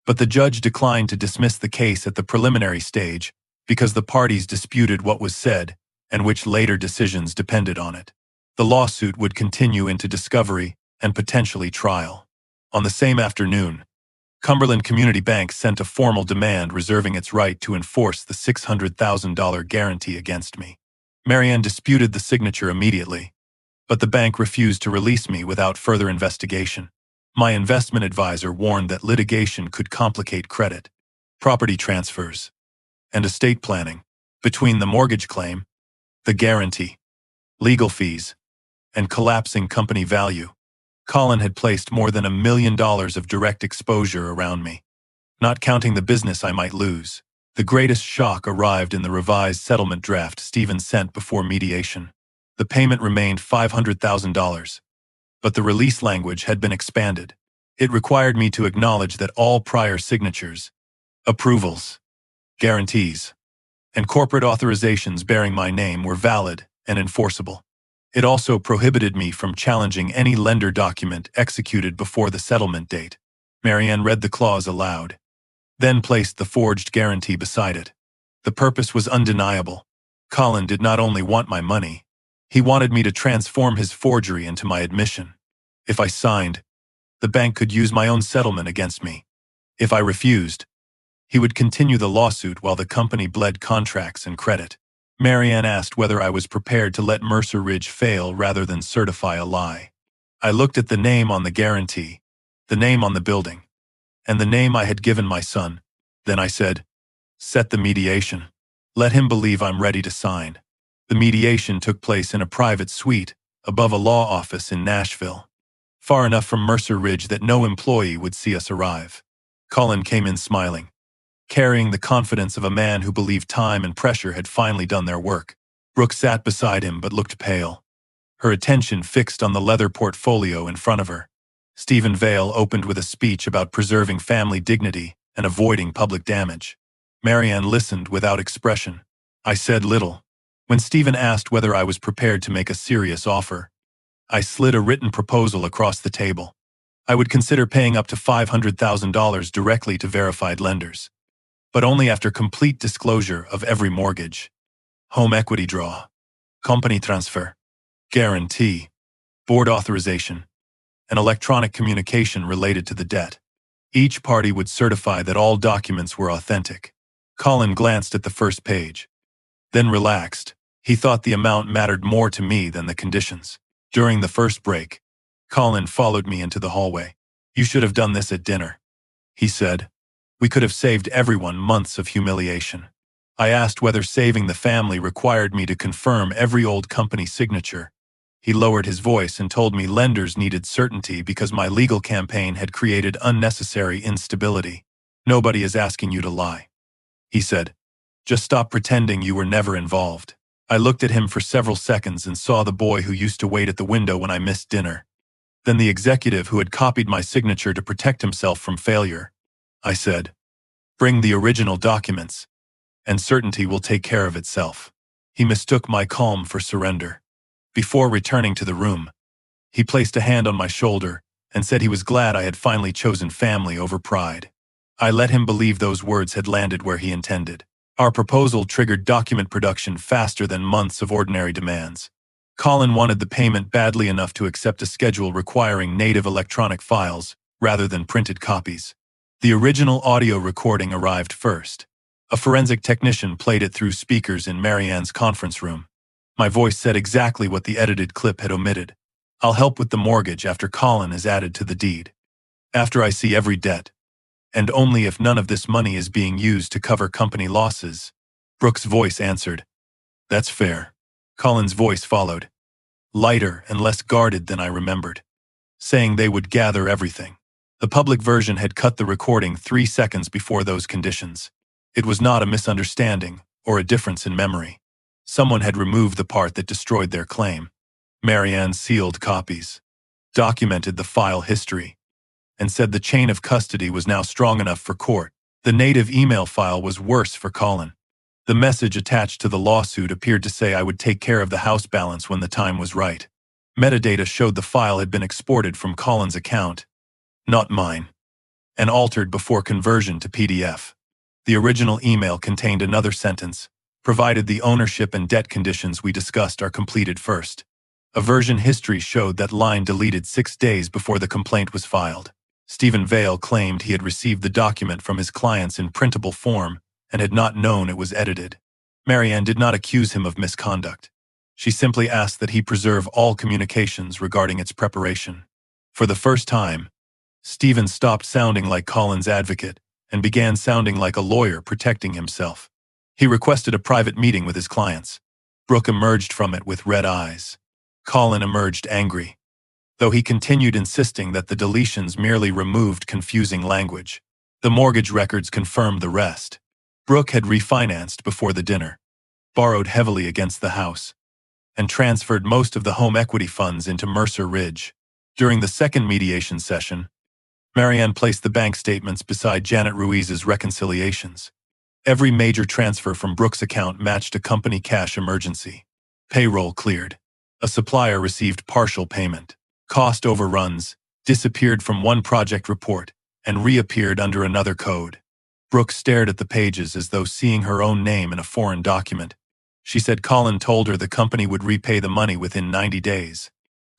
But the judge declined to dismiss the case at the preliminary stage because the parties disputed what was said and which later decisions depended on it. The lawsuit would continue into discovery and potentially trial. On the same afternoon, Cumberland Community Bank sent a formal demand reserving its right to enforce the $600,000 guarantee against me. Marianne disputed the signature immediately, but the bank refused to release me without further investigation. My investment advisor warned that litigation could complicate credit, property transfers, and estate planning. Between the mortgage claim, the guarantee, legal fees, and collapsing company value, Colin had placed more than $1 million of direct exposure around me. Not counting the business I might lose, the greatest shock arrived in the revised settlement draft Stephen sent before mediation. The payment remained $500,000, but the release language had been expanded. It required me to acknowledge that all prior signatures, approvals, guarantees, and corporate authorizations bearing my name were valid and enforceable. It also prohibited me from challenging any lender document executed before the settlement date. Marianne read the clause aloud, then placed the forged guarantee beside it. The purpose was undeniable. Colin did not only want my money, he wanted me to transform his forgery into my admission. If I signed, the bank could use my own settlement against me. If I refused, he would continue the lawsuit while the company bled contracts and credit. Marianne asked whether I was prepared to let Mercer Ridge fail rather than certify a lie. I looked at the name on the guarantee, the name on the building, and the name I had given my son. Then I said, "Set the mediation. Let him believe I'm ready to sign." The mediation took place in a private suite above a law office in Nashville, far enough from Mercer Ridge that no employee would see us arrive. Colin came in smiling, carrying the confidence of a man who believed time and pressure had finally done their work. Brooke sat beside him but looked pale, her attention fixed on the leather portfolio in front of her. Stephen Vale opened with a speech about preserving family dignity and avoiding public damage. Marianne listened without expression. I said little. When Stephen asked whether I was prepared to make a serious offer, I slid a written proposal across the table. I would consider paying up to $500,000 directly to verified lenders, but only after complete disclosure of every mortgage, home equity draw, company transfer, guarantee, board authorization, and electronic communication related to the debt. Each party would certify that all documents were authentic. Colin glanced at the first page, then relaxed. He thought the amount mattered more to me than the conditions. During the first break, Colin followed me into the hallway. "You should have done this at dinner," he said. "We could have saved everyone months of humiliation." I asked whether saving the family required me to confirm every old company signature. He lowered his voice and told me lenders needed certainty because my legal campaign had created unnecessary instability. "Nobody is asking you to lie," he said. "Just stop pretending you were never involved." I looked at him for several seconds and saw the boy who used to wait at the window when I missed dinner, then the executive who had copied my signature to protect himself from failure. I said, "Bring the original documents, and certainty will take care of itself." He mistook my calm for surrender. Before returning to the room, he placed a hand on my shoulder and said he was glad I had finally chosen family over pride. I let him believe those words had landed where he intended. Our proposal triggered document production faster than months of ordinary demands. Colin wanted the payment badly enough to accept a schedule requiring native electronic files rather than printed copies. The original audio recording arrived first. A forensic technician played it through speakers in Marianne's conference room. My voice said exactly what the edited clip had omitted. "I'll help with the mortgage after Colin is added to the deed. After I see every debt, and only if none of this money is being used to cover company losses." Brooke's voice answered, "That's fair." Colin's voice followed, lighter and less guarded than I remembered, saying they would gather everything. The public version had cut the recording 3 seconds before those conditions. It was not a misunderstanding or a difference in memory. Someone had removed the part that destroyed their claim. Marianne sealed copies, documented the file history, and said the chain of custody was now strong enough for court. The native email file was worse for Colin. The message attached to the lawsuit appeared to say I would take care of the house balance when the time was right. Metadata showed the file had been exported from Colin's account, not mine. and altered before conversion to PDF. The original email contained another sentence, provided the ownership and debt conditions we discussed are completed first. A version history showed that line deleted 6 days before the complaint was filed. Stephen Vale claimed he had received the document from his clients in printable form and had not known it was edited. Marianne did not accuse him of misconduct. She simply asked that he preserve all communications regarding its preparation. For the first time, Stephen stopped sounding like Colin's advocate and began sounding like a lawyer protecting himself. He requested a private meeting with his clients. Brooke emerged from it with red eyes. Colin emerged angry, though he continued insisting that the deletions merely removed confusing language. The mortgage records confirmed the rest. Brooke had refinanced before the dinner, borrowed heavily against the house, and transferred most of the home equity funds into Mercer Ridge. During the second mediation session, Marianne placed the bank statements beside Janet Ruiz's reconciliations. Every major transfer from Brooke's account matched a company cash emergency. Payroll cleared. A supplier received partial payment. Cost overruns disappeared from one project report and reappeared under another code. Brooke stared at the pages as though seeing her own name in a foreign document. She said Colin told her the company would repay the money within 90 days.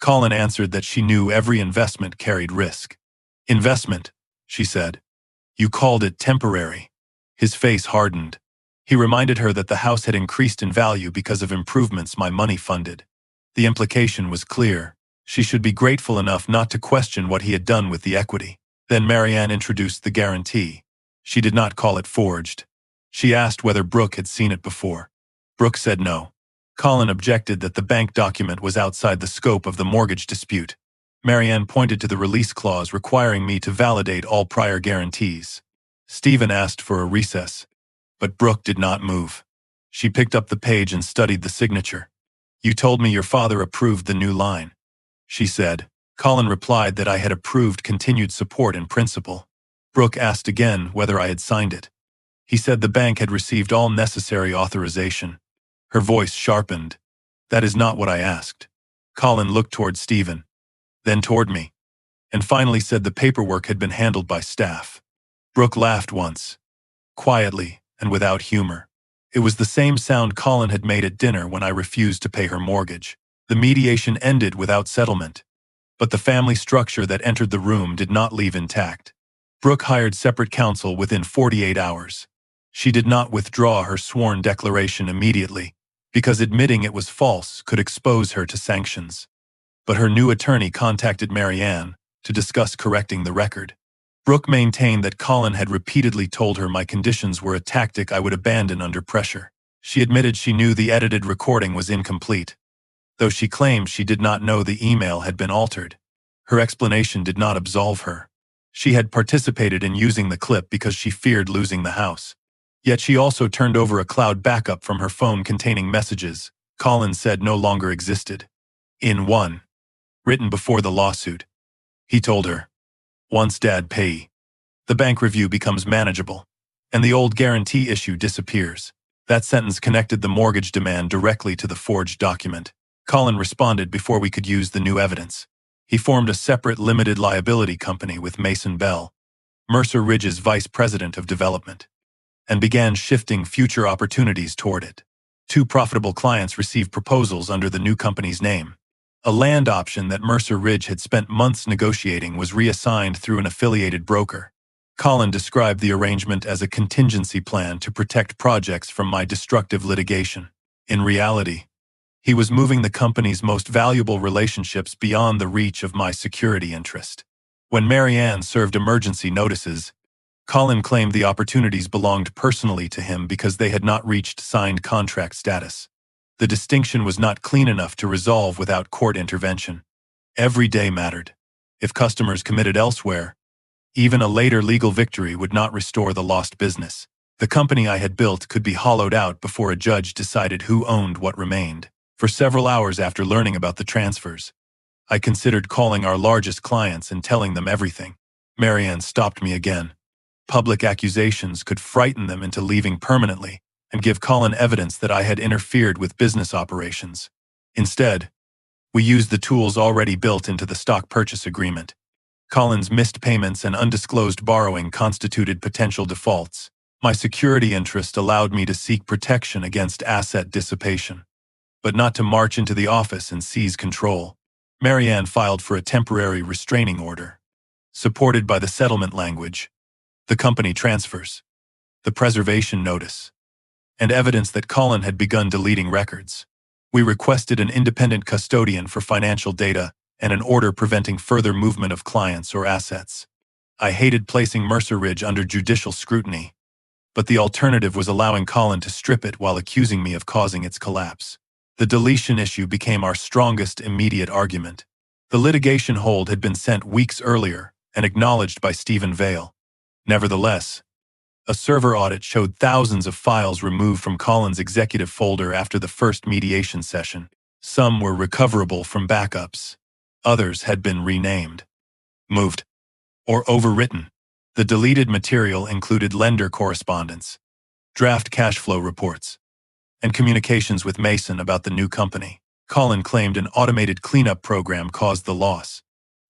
Colin answered that she knew every investment carried risk. Investment, she said. You called it temporary. His face hardened. He reminded her that the house had increased in value because of improvements my money funded. The implication was clear. She should be grateful enough not to question what he had done with the equity. Then Marianne introduced the guarantee. She did not call it forged. She asked whether Brooke had seen it before. Brooke said no. Colin objected that the bank document was outside the scope of the mortgage dispute. Marianne pointed to the release clause requiring me to validate all prior guarantees. Stephen asked for a recess, but Brooke did not move. She picked up the page and studied the signature. You told me your father approved the new line, she said. Colin replied that I had approved continued support in principle. Brooke asked again whether I had signed it. He said the bank had received all necessary authorization. Her voice sharpened. That is not what I asked. Colin looked toward Stephen, then toward me, and finally said the paperwork had been handled by staff. Brooke laughed once, quietly and without humor. It was the same sound Colin had made at dinner when I refused to pay her mortgage. The mediation ended without settlement, but the family structure that entered the room did not leave intact. Brooke hired separate counsel within 48 hours. She did not withdraw her sworn declaration immediately, because admitting it was false could expose her to sanctions. But her new attorney contacted Marianne to discuss correcting the record. Brooke maintained that Colin had repeatedly told her my conditions were a tactic I would abandon under pressure. She admitted she knew the edited recording was incomplete, though she claimed she did not know the email had been altered. Her explanation did not absolve her. She had participated in using the clip because she feared losing the house. Yet she also turned over a cloud backup from her phone containing messages Colin said no longer existed. In one, written before the lawsuit, he told her, once Dad pay, the bank review becomes manageable, and the old guarantee issue disappears. That sentence connected the mortgage demand directly to the forged document. Colin responded before we could use the new evidence. He formed a separate limited liability company with Mason Bell, Mercer Ridge's vice president of development, and began shifting future opportunities toward it. 2 profitable clients received proposals under the new company's name. A land option that Mercer Ridge had spent months negotiating was reassigned through an affiliated broker. Colin described the arrangement as a contingency plan to protect projects from my destructive litigation. In reality, he was moving the company's most valuable relationships beyond the reach of my security interest. When Marianne served emergency notices, Colin claimed the opportunities belonged personally to him because they had not reached signed contract status. The distinction was not clean enough to resolve without court intervention. Every day mattered. If customers committed elsewhere, even a later legal victory would not restore the lost business. The company I had built could be hollowed out before a judge decided who owned what remained. For several hours after learning about the transfers, I considered calling our largest clients and telling them everything. Marianne stopped me again. Public accusations could frighten them into leaving permanently and give Colin evidence that I had interfered with business operations. Instead, we used the tools already built into the stock purchase agreement. Colin's missed payments and undisclosed borrowing constituted potential defaults. My security interest allowed me to seek protection against asset dissipation, but not to march into the office and seize control. Marianne filed for a temporary restraining order, supported by the settlement language, the company transfers, the preservation notice, and evidence that Colin had begun deleting records. We requested an independent custodian for financial data and an order preventing further movement of clients or assets. I hated placing Mercer Ridge under judicial scrutiny, but the alternative was allowing Colin to strip it while accusing me of causing its collapse. The deletion issue became our strongest immediate argument. The litigation hold had been sent weeks earlier and acknowledged by Stephen Vale. Nevertheless, a server audit showed thousands of files removed from Colin's executive folder after the first mediation session. Some were recoverable from backups. Others had been renamed, moved, or overwritten. The deleted material included lender correspondence, draft cash flow reports, and communications with Mason about the new company. Colin claimed an automated cleanup program caused the loss.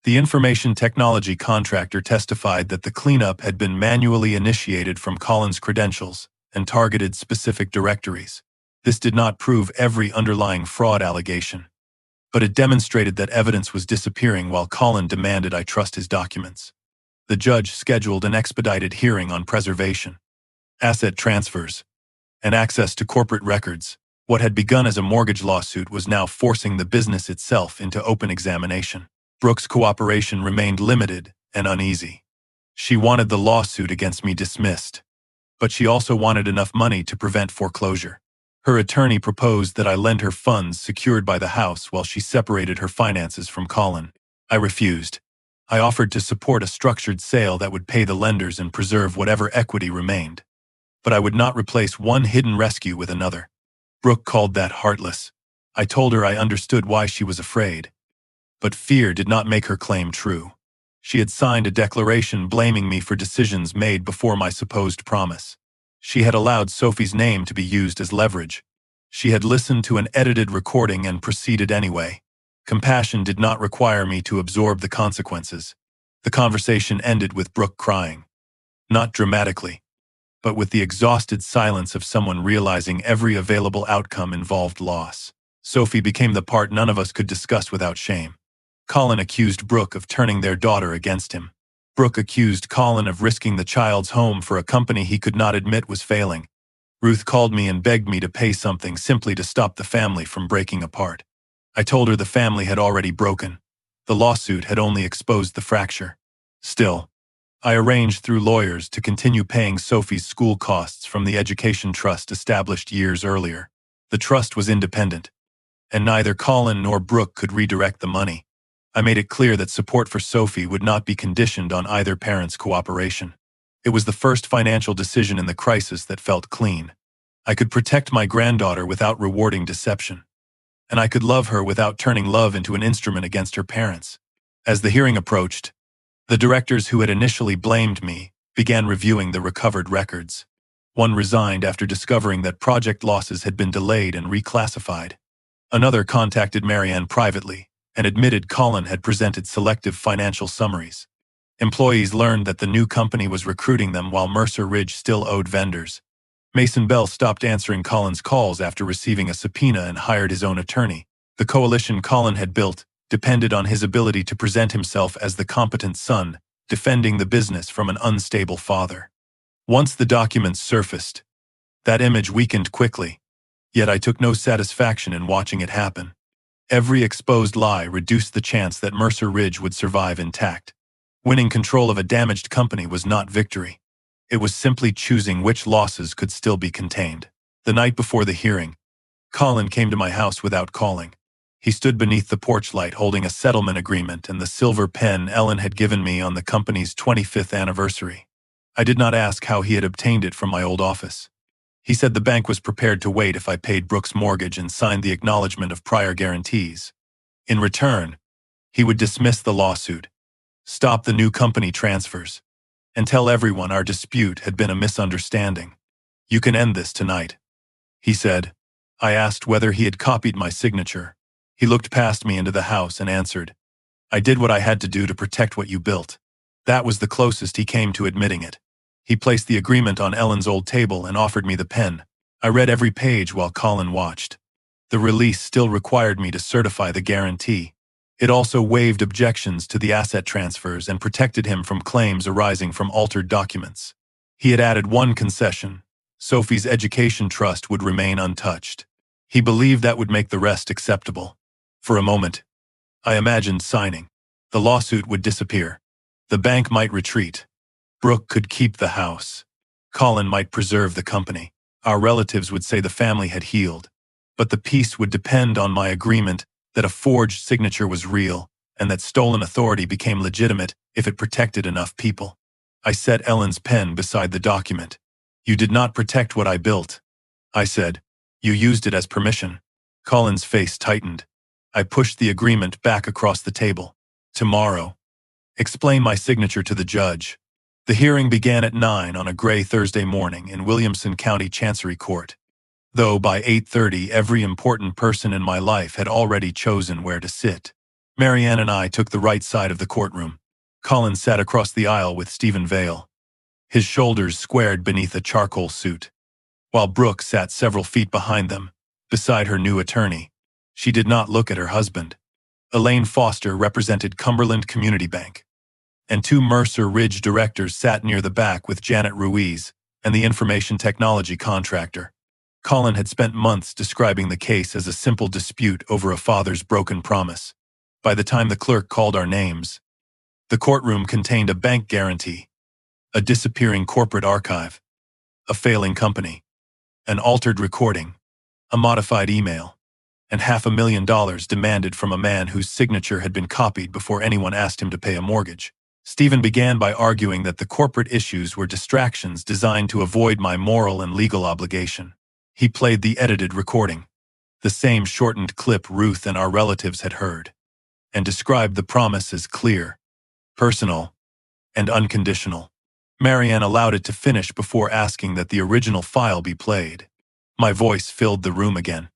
The information technology contractor testified that the cleanup had been manually initiated from Colin's credentials and targeted specific directories. This did not prove every underlying fraud allegation, but it demonstrated that evidence was disappearing while Colin demanded I trust his documents. The judge scheduled an expedited hearing on preservation, asset transfers, and access to corporate records. What had begun as a mortgage lawsuit was now forcing the business itself into open examination. Brooke's cooperation remained limited and uneasy. She wanted the lawsuit against me dismissed, but she also wanted enough money to prevent foreclosure. Her attorney proposed that I lend her funds secured by the house while she separated her finances from Colin. I refused. I offered to support a structured sale that would pay the lenders and preserve whatever equity remained. But I would not replace one hidden rescue with another. Brooke called that heartless. I told her I understood why she was afraid, but fear did not make her claim true. She had signed a declaration blaming me for decisions made before my supposed promise. She had allowed Sophie's name to be used as leverage. She had listened to an edited recording and proceeded anyway. Compassion did not require me to absorb the consequences. The conversation ended with Brooke crying. Not dramatically, but with the exhausted silence of someone realizing every available outcome involved loss. Sophie became the part none of us could discuss without shame. Colin accused Brooke of turning their daughter against him. Brooke accused Colin of risking the child's home for a company he could not admit was failing. Ruth called me and begged me to pay something simply to stop the family from breaking apart. I told her the family had already broken. The lawsuit had only exposed the fracture. Still, I arranged through lawyers to continue paying Sophie's school costs from the education trust established years earlier. The trust was independent, and neither Colin nor Brooke could redirect the money. I made it clear that support for Sophie would not be conditioned on either parent's cooperation. It was the first financial decision in the crisis that felt clean. I could protect my granddaughter without rewarding deception, and I could love her without turning love into an instrument against her parents. As the hearing approached, the directors who had initially blamed me began reviewing the recovered records. One resigned after discovering that project losses had been delayed and reclassified. Another contacted Marianne privately and admitted Colin had presented selective financial summaries. Employees learned that the new company was recruiting them while Mercer Ridge still owed vendors. Mason Bell stopped answering Colin's calls after receiving a subpoena and hired his own attorney. The coalition Colin had built depended on his ability to present himself as the competent son, defending the business from an unstable father. Once the documents surfaced, that image weakened quickly, yet I took no satisfaction in watching it happen. Every exposed lie reduced the chance that Mercer Ridge would survive intact. Winning control of a damaged company was not victory. It was simply choosing which losses could still be contained. The night before the hearing, Colin came to my house without calling. He stood beneath the porch light holding a settlement agreement and the silver pen Ellen had given me on the company's 25th anniversary. I did not ask how he had obtained it from my old office. He said the bank was prepared to wait if I paid Brooke's mortgage and signed the acknowledgement of prior guarantees. In return, he would dismiss the lawsuit, stop the new company transfers, and tell everyone our dispute had been a misunderstanding. "You can end this tonight," he said. I asked whether he had copied my signature. He looked past me into the house and answered, I did what I had to do to protect what you built. That was the closest he came to admitting it. He placed the agreement on Ellen's old table and offered me the pen. I read every page while Colin watched. The release still required me to certify the guarantee. It also waived objections to the asset transfers and protected him from claims arising from altered documents. He had added one concession: Sophie's education trust would remain untouched. He believed that would make the rest acceptable. For a moment, I imagined signing. The lawsuit would disappear. The bank might retreat. Brooke could keep the house. Colin might preserve the company. Our relatives would say the family had healed. But the peace would depend on my agreement that a forged signature was real and that stolen authority became legitimate if it protected enough people. I set Ellen's pen beside the document. You did not protect what I built, I said. You used it as permission. Colin's face tightened. I pushed the agreement back across the table. Tomorrow. Explain my signature to the judge. The hearing began at 9 on a gray Thursday morning in Williamson County Chancery Court. Though by 8:30 every important person in my life had already chosen where to sit. Marianne and I took the right side of the courtroom. Colin sat across the aisle with Stephen Vale, his shoulders squared beneath a charcoal suit, while Brooke sat several feet behind them, beside her new attorney. She did not look at her husband. Elaine Foster represented Cumberland Community Bank, and two Mercer Ridge directors sat near the back with Janet Ruiz and the information technology contractor. Colin had spent months describing the case as a simple dispute over a father's broken promise. By the time the clerk called our names, the courtroom contained a bank guarantee, a disappearing corporate archive, a failing company, an altered recording, a modified email, and $500,000 demanded from a man whose signature had been copied before anyone asked him to pay a mortgage. Stephen began by arguing that the corporate issues were distractions designed to avoid my moral and legal obligation. He played the edited recording, the same shortened clip Ruth and our relatives had heard, and described the promise as clear, personal, and unconditional. Marianne allowed it to finish before asking that the original file be played. My voice filled the room again,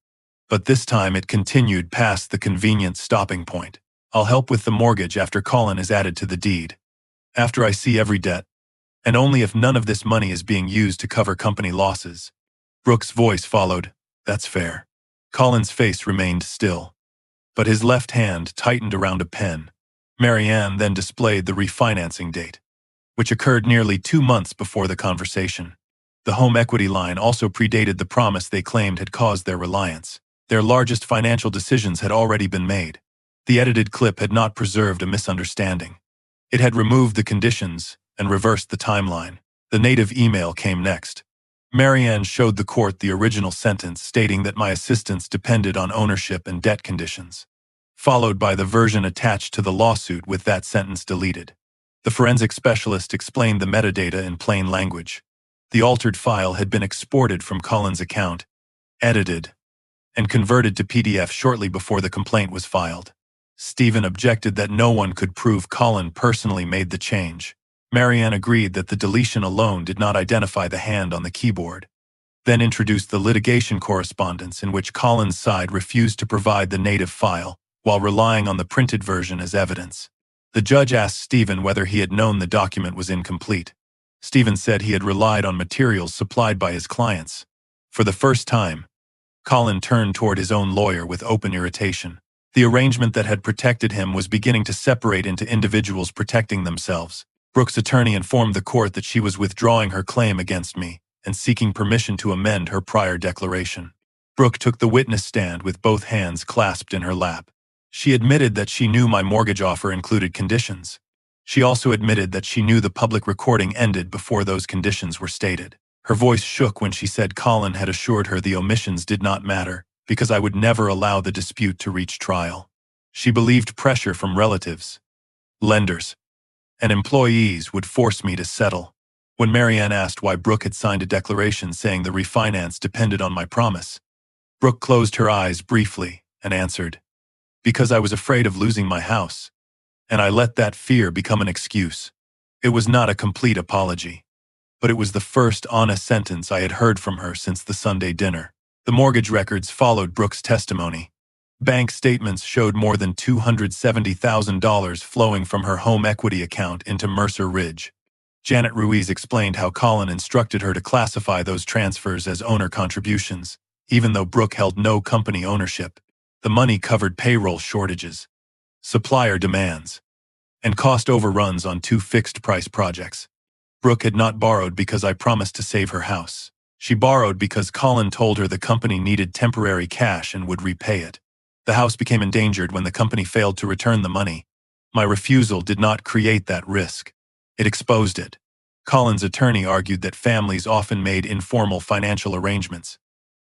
but this time it continued past the convenient stopping point. I'll help with the mortgage after Colin is added to the deed. After I see every debt, and only if none of this money is being used to cover company losses. Brooke's voice followed, That's fair. Colin's face remained still, but his left hand tightened around a pen. Marianne then displayed the refinancing date, which occurred nearly 2 months before the conversation. The home equity line also predated the promise they claimed had caused their reliance. Their largest financial decisions had already been made. The edited clip had not preserved a misunderstanding. It had removed the conditions and reversed the timeline. The native email came next. Marianne showed the court the original sentence stating that my assistance depended on ownership and debt conditions, followed by the version attached to the lawsuit with that sentence deleted. The forensic specialist explained the metadata in plain language. The altered file had been exported from Colin's account, edited, and converted to PDF shortly before the complaint was filed. Stephen objected that no one could prove Colin personally made the change. Marianne agreed that the deletion alone did not identify the hand on the keyboard, then introduced the litigation correspondence in which Colin's side refused to provide the native file, while relying on the printed version as evidence. The judge asked Stephen whether he had known the document was incomplete. Stephen said he had relied on materials supplied by his clients. For the first time, Colin turned toward his own lawyer with open irritation. The arrangement that had protected him was beginning to separate into individuals protecting themselves. Brooke's attorney informed the court that she was withdrawing her claim against me and seeking permission to amend her prior declaration. Brooke took the witness stand with both hands clasped in her lap. She admitted that she knew my mortgage offer included conditions. She also admitted that she knew the public recording ended before those conditions were stated. Her voice shook when she said Colin had assured her the omissions did not matter because I would never allow the dispute to reach trial. She believed pressure from relatives, lenders, and employees would force me to settle. When Marianne asked why Brooke had signed a declaration saying the refinance depended on my promise, Brooke closed her eyes briefly and answered, Because I was afraid of losing my house, and I let that fear become an excuse. It was not a complete apology, but it was the first honest sentence I had heard from her since the Sunday dinner. The mortgage records followed Brooke's testimony. Bank statements showed more than $270,000 flowing from her home equity account into Mercer Ridge. Janet Ruiz explained how Colin instructed her to classify those transfers as owner contributions, even though Brooke held no company ownership. The money covered payroll shortages, supplier demands, and cost overruns on 2 fixed-price projects. Brooke had not borrowed because I promised to save her house. She borrowed because Colin told her the company needed temporary cash and would repay it. The house became endangered when the company failed to return the money. My refusal did not create that risk. It exposed it. Colin's attorney argued that families often made informal financial arrangements.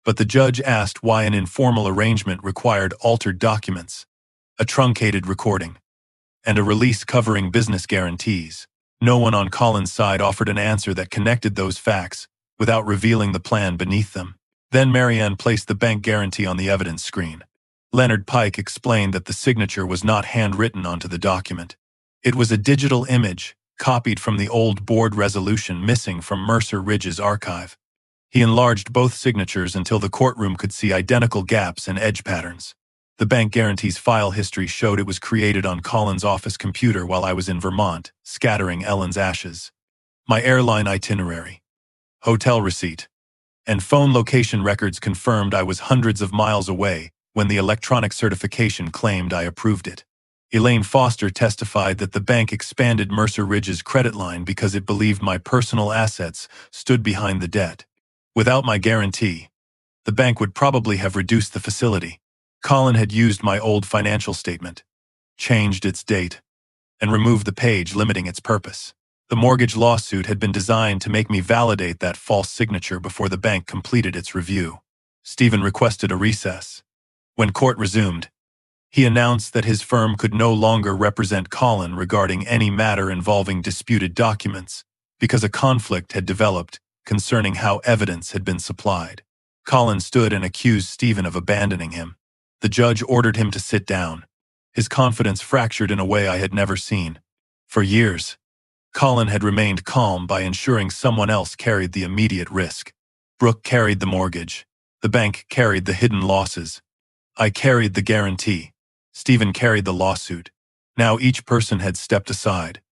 But the judge asked why an informal arrangement required altered documents, a truncated recording, and a release covering business guarantees. No one on Colin's side offered an answer that connected those facts without revealing the plan beneath them. Then Marianne placed the bank guarantee on the evidence screen. Leonard Pike explained that the signature was not handwritten onto the document. It was a digital image, copied from the old board resolution missing from Mercer Ridge's archive. He enlarged both signatures until the courtroom could see identical gaps and edge patterns. The bank guarantee's file history showed it was created on Colin's office computer while I was in Vermont, scattering Ellen's ashes. My airline itinerary, hotel receipt, and phone location records confirmed I was hundreds of miles away when the electronic certification claimed I approved it. Elaine Foster testified that the bank expanded Mercer Ridge's credit line because it believed my personal assets stood behind the debt. Without my guarantee, the bank would probably have reduced the facility. Colin had used my old financial statement, changed its date, and removed the page limiting its purpose. The mortgage lawsuit had been designed to make me validate that false signature before the bank completed its review. Stephen requested a recess. When court resumed, he announced that his firm could no longer represent Colin regarding any matter involving disputed documents because a conflict had developed concerning how evidence had been supplied. Colin stood and accused Stephen of abandoning him. The judge ordered him to sit down. His confidence fractured in a way I had never seen. For years, Colin had remained calm by ensuring someone else carried the immediate risk. Brooke carried the mortgage. The bank carried the hidden losses. I carried the guarantee. Stephen carried the lawsuit. Now each person had stepped aside,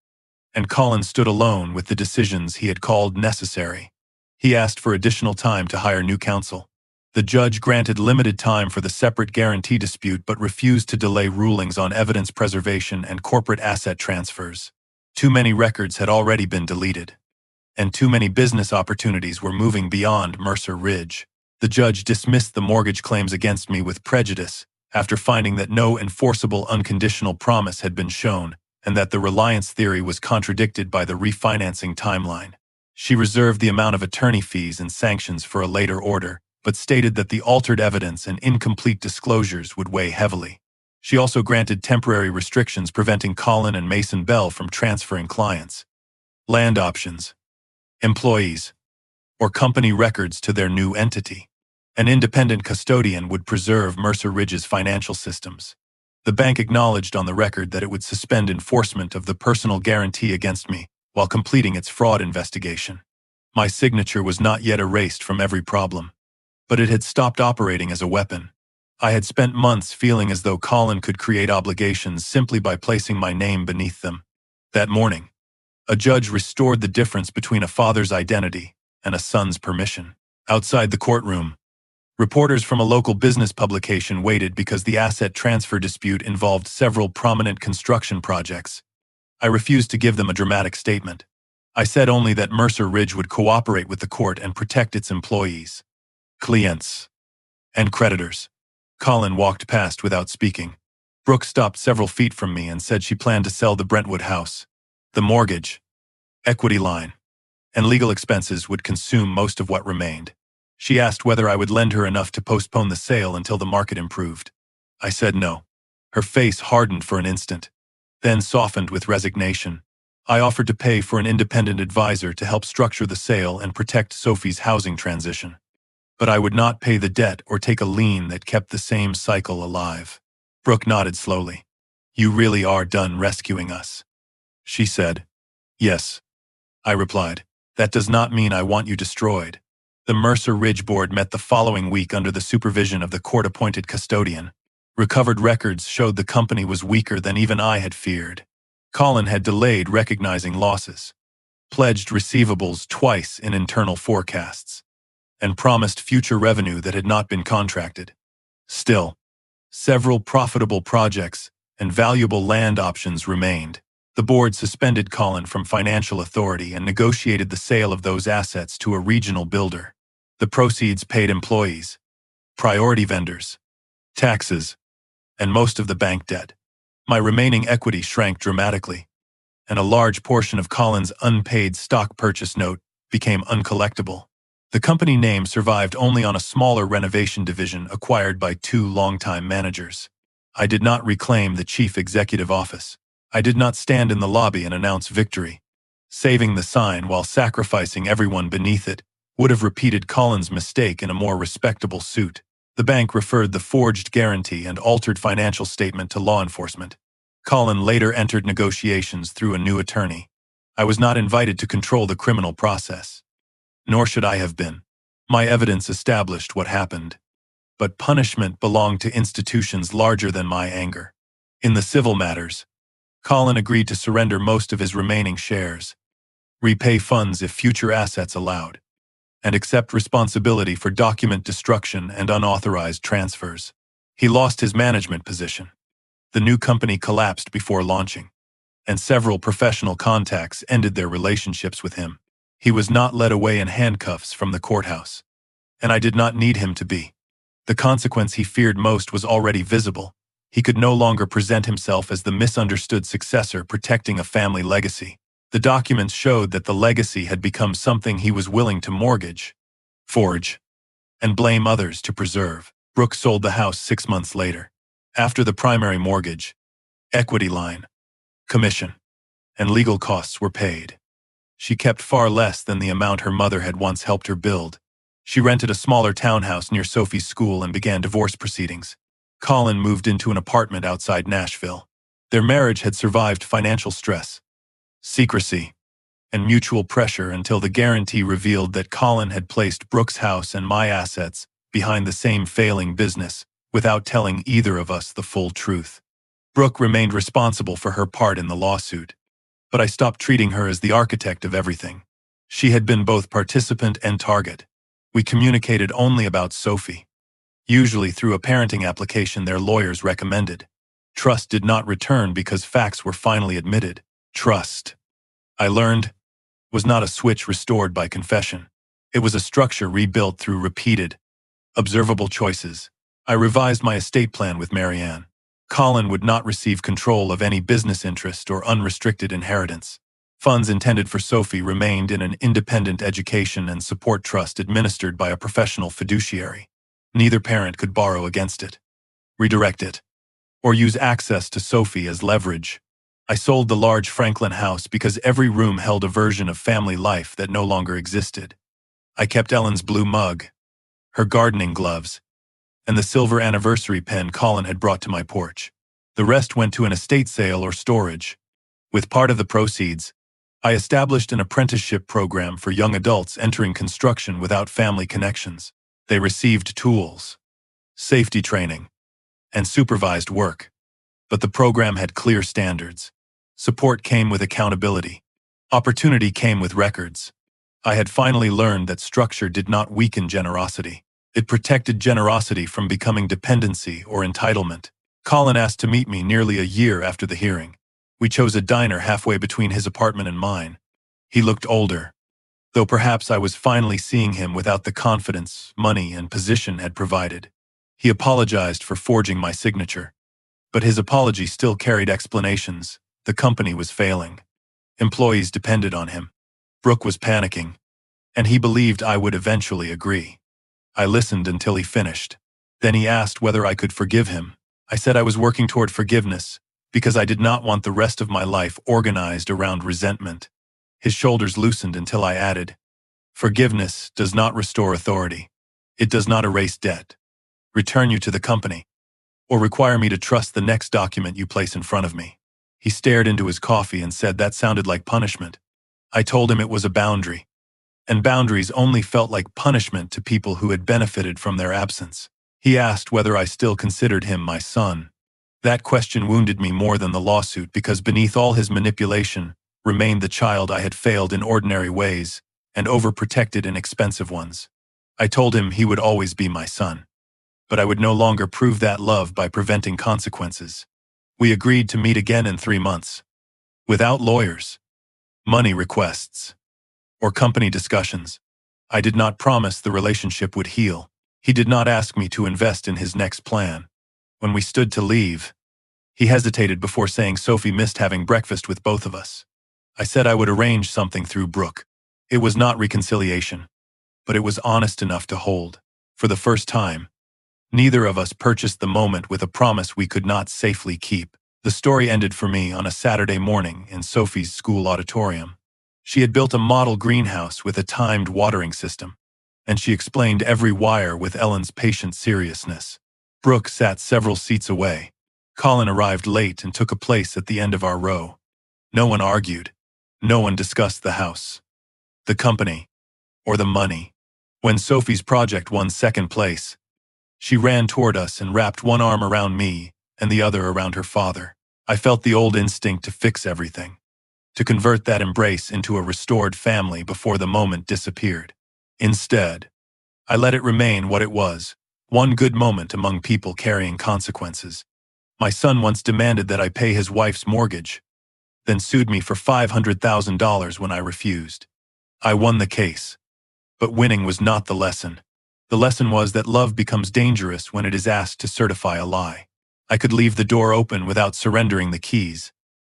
and Colin stood alone with the decisions he had called necessary. He asked for additional time to hire new counsel. The judge granted limited time for the separate guarantee dispute but refused to delay rulings on evidence preservation and corporate asset transfers. Too many records had already been deleted, and too many business opportunities were moving beyond Mercer Ridge. The judge dismissed the mortgage claims against me with prejudice after finding that no enforceable unconditional promise had been shown and that the reliance theory was contradicted by the refinancing timeline. She reserved the amount of attorney fees and sanctions for a later order, but stated that the altered evidence and incomplete disclosures would weigh heavily. She also granted temporary restrictions preventing Colin and Mason Bell from transferring clients, land options, employees, or company records to their new entity. An independent custodian would preserve Mercer Ridge's financial systems. The bank acknowledged on the record that it would suspend enforcement of the personal guarantee against me while completing its fraud investigation. My signature was not yet erased from every problem, but it had stopped operating as a weapon. I had spent months feeling as though Colin could create obligations simply by placing my name beneath them. That morning, a judge restored the difference between a father's identity and a son's permission. Outside the courtroom, reporters from a local business publication waited because the asset transfer dispute involved several prominent construction projects. I refused to give them a dramatic statement. I said only that Mercer Ridge would cooperate with the court and protect its employees, clients, and creditors. Colin walked past without speaking. Brooke stopped several feet from me and said she planned to sell the Brentwood house. The mortgage, equity line, and legal expenses would consume most of what remained. She asked whether I would lend her enough to postpone the sale until the market improved. I said no. Her face hardened for an instant, then softened with resignation. I offered to pay for an independent advisor to help structure the sale and protect Sophie's housing transition. But I would not pay the debt or take a lien that kept the same cycle alive. Brooke nodded slowly. You really are done rescuing us, she said. Yes, I replied. That does not mean I want you destroyed. The Mercer Ridge Board met the following week under the supervision of the court-appointed custodian. Recovered records showed the company was weaker than even I had feared. Colin had delayed recognizing losses, pledged receivables twice in internal forecasts, and promised future revenue that had not been contracted. Still, several profitable projects and valuable land options remained. The board suspended Colin from financial authority and negotiated the sale of those assets to a regional builder. The proceeds paid employees, priority vendors, taxes, and most of the bank debt. My remaining equity shrank dramatically, and a large portion of Colin's unpaid stock purchase note became uncollectible. The company name survived only on a smaller renovation division acquired by two longtime managers. I did not reclaim the chief executive office. I did not stand in the lobby and announce victory. Saving the sign while sacrificing everyone beneath it would have repeated Colin's mistake in a more respectable suit. The bank referred the forged guarantee and altered financial statement to law enforcement. Colin later entered negotiations through a new attorney. I was not invited to control the criminal process. Nor should I have been. My evidence established what happened. But punishment belonged to institutions larger than my anger. In the civil matters, Colin agreed to surrender most of his remaining shares, repay funds if future assets allowed, and accept responsibility for document destruction and unauthorized transfers. He lost his management position. The new company collapsed before launching, and several professional contacts ended their relationships with him. He was not led away in handcuffs from the courthouse, and I did not need him to be. The consequence he feared most was already visible. He could no longer present himself as the misunderstood successor protecting a family legacy. The documents showed that the legacy had become something he was willing to mortgage, forge, and blame others to preserve. Brooke sold the house 6 months later. After the primary mortgage, equity line, commission, and legal costs were paid, she kept far less than the amount her mother had once helped her build. She rented a smaller townhouse near Sophie's school and began divorce proceedings. Colin moved into an apartment outside Nashville. Their marriage had survived financial stress, secrecy, and mutual pressure until the guarantee revealed that Colin had placed Brooke's house and my assets behind the same failing business without telling either of us the full truth. Brooke remained responsible for her part in the lawsuit, but I stopped treating her as the architect of everything. She had been both participant and target. We communicated only about Sophie, usually through a parenting application their lawyers recommended. Trust did not return because facts were finally admitted. Trust, I learned, was not a switch restored by confession. It was a structure rebuilt through repeated, observable choices. I revised my estate plan with Marianne. Colin would not receive control of any business interest or unrestricted inheritance. Funds intended for Sophie remained in an independent education and support trust administered by a professional fiduciary. Neither parent could borrow against it, redirect it, or use access to Sophie as leverage. I sold the large Franklin house because every room held a version of family life that no longer existed. I kept Ellen's blue mug, her gardening gloves, and the silver anniversary pen Colin had brought to my porch. The rest went to an estate sale or storage. With part of the proceeds, I established an apprenticeship program for young adults entering construction without family connections. They received tools, safety training, and supervised work. But the program had clear standards. Support came with accountability. Opportunity came with records. I had finally learned that structure did not weaken generosity. It protected generosity from becoming dependency or entitlement. Colin asked to meet me nearly a year after the hearing. We chose a diner halfway between his apartment and mine. He looked older, though perhaps I was finally seeing him without the confidence money and position had provided. He apologized for forging my signature, but his apology still carried explanations. The company was failing. Employees depended on him. Brooke was panicking, and he believed I would eventually agree. I listened until he finished. Then he asked whether I could forgive him. I said I was working toward forgiveness because I did not want the rest of my life organized around resentment. His shoulders loosened until I added, "Forgiveness does not restore authority. It does not erase debt, return you to the company, or require me to trust the next document you place in front of me." He stared into his coffee and said that sounded like punishment. I told him it was a boundary, and boundaries only felt like punishment to people who had benefited from their absence. He asked whether I still considered him my son. That question wounded me more than the lawsuit because beneath all his manipulation remained the child I had failed in ordinary ways and overprotected in expensive ones. I told him he would always be my son, but I would no longer prove that love by preventing consequences. We agreed to meet again in 3 months, without lawyers, money requests, or company discussions. I did not promise the relationship would heal. He did not ask me to invest in his next plan. When we stood to leave, he hesitated before saying Sophie missed having breakfast with both of us. I said I would arrange something through Brooke. It was not reconciliation, but it was honest enough to hold. For the first time, neither of us purchased the moment with a promise we could not safely keep. The story ended for me on a Saturday morning in Sophie's school auditorium. She had built a model greenhouse with a timed watering system, and she explained every wire with Ellen's patient seriousness. Brooke sat several seats away. Colin arrived late and took a place at the end of our row. No one argued. No one discussed the house, the company, or the money. When Sophie's project won second place, she ran toward us and wrapped one arm around me and the other around her father. I felt the old instinct to fix everything, to convert that embrace into a restored family before the moment disappeared. Instead, I let it remain what it was, one good moment among people carrying consequences. My son once demanded that I pay his wife's mortgage, then sued me for $500,000 when I refused. I won the case, but winning was not the lesson. The lesson was that love becomes dangerous when it is asked to certify a lie. I could leave the door open without surrendering the keys,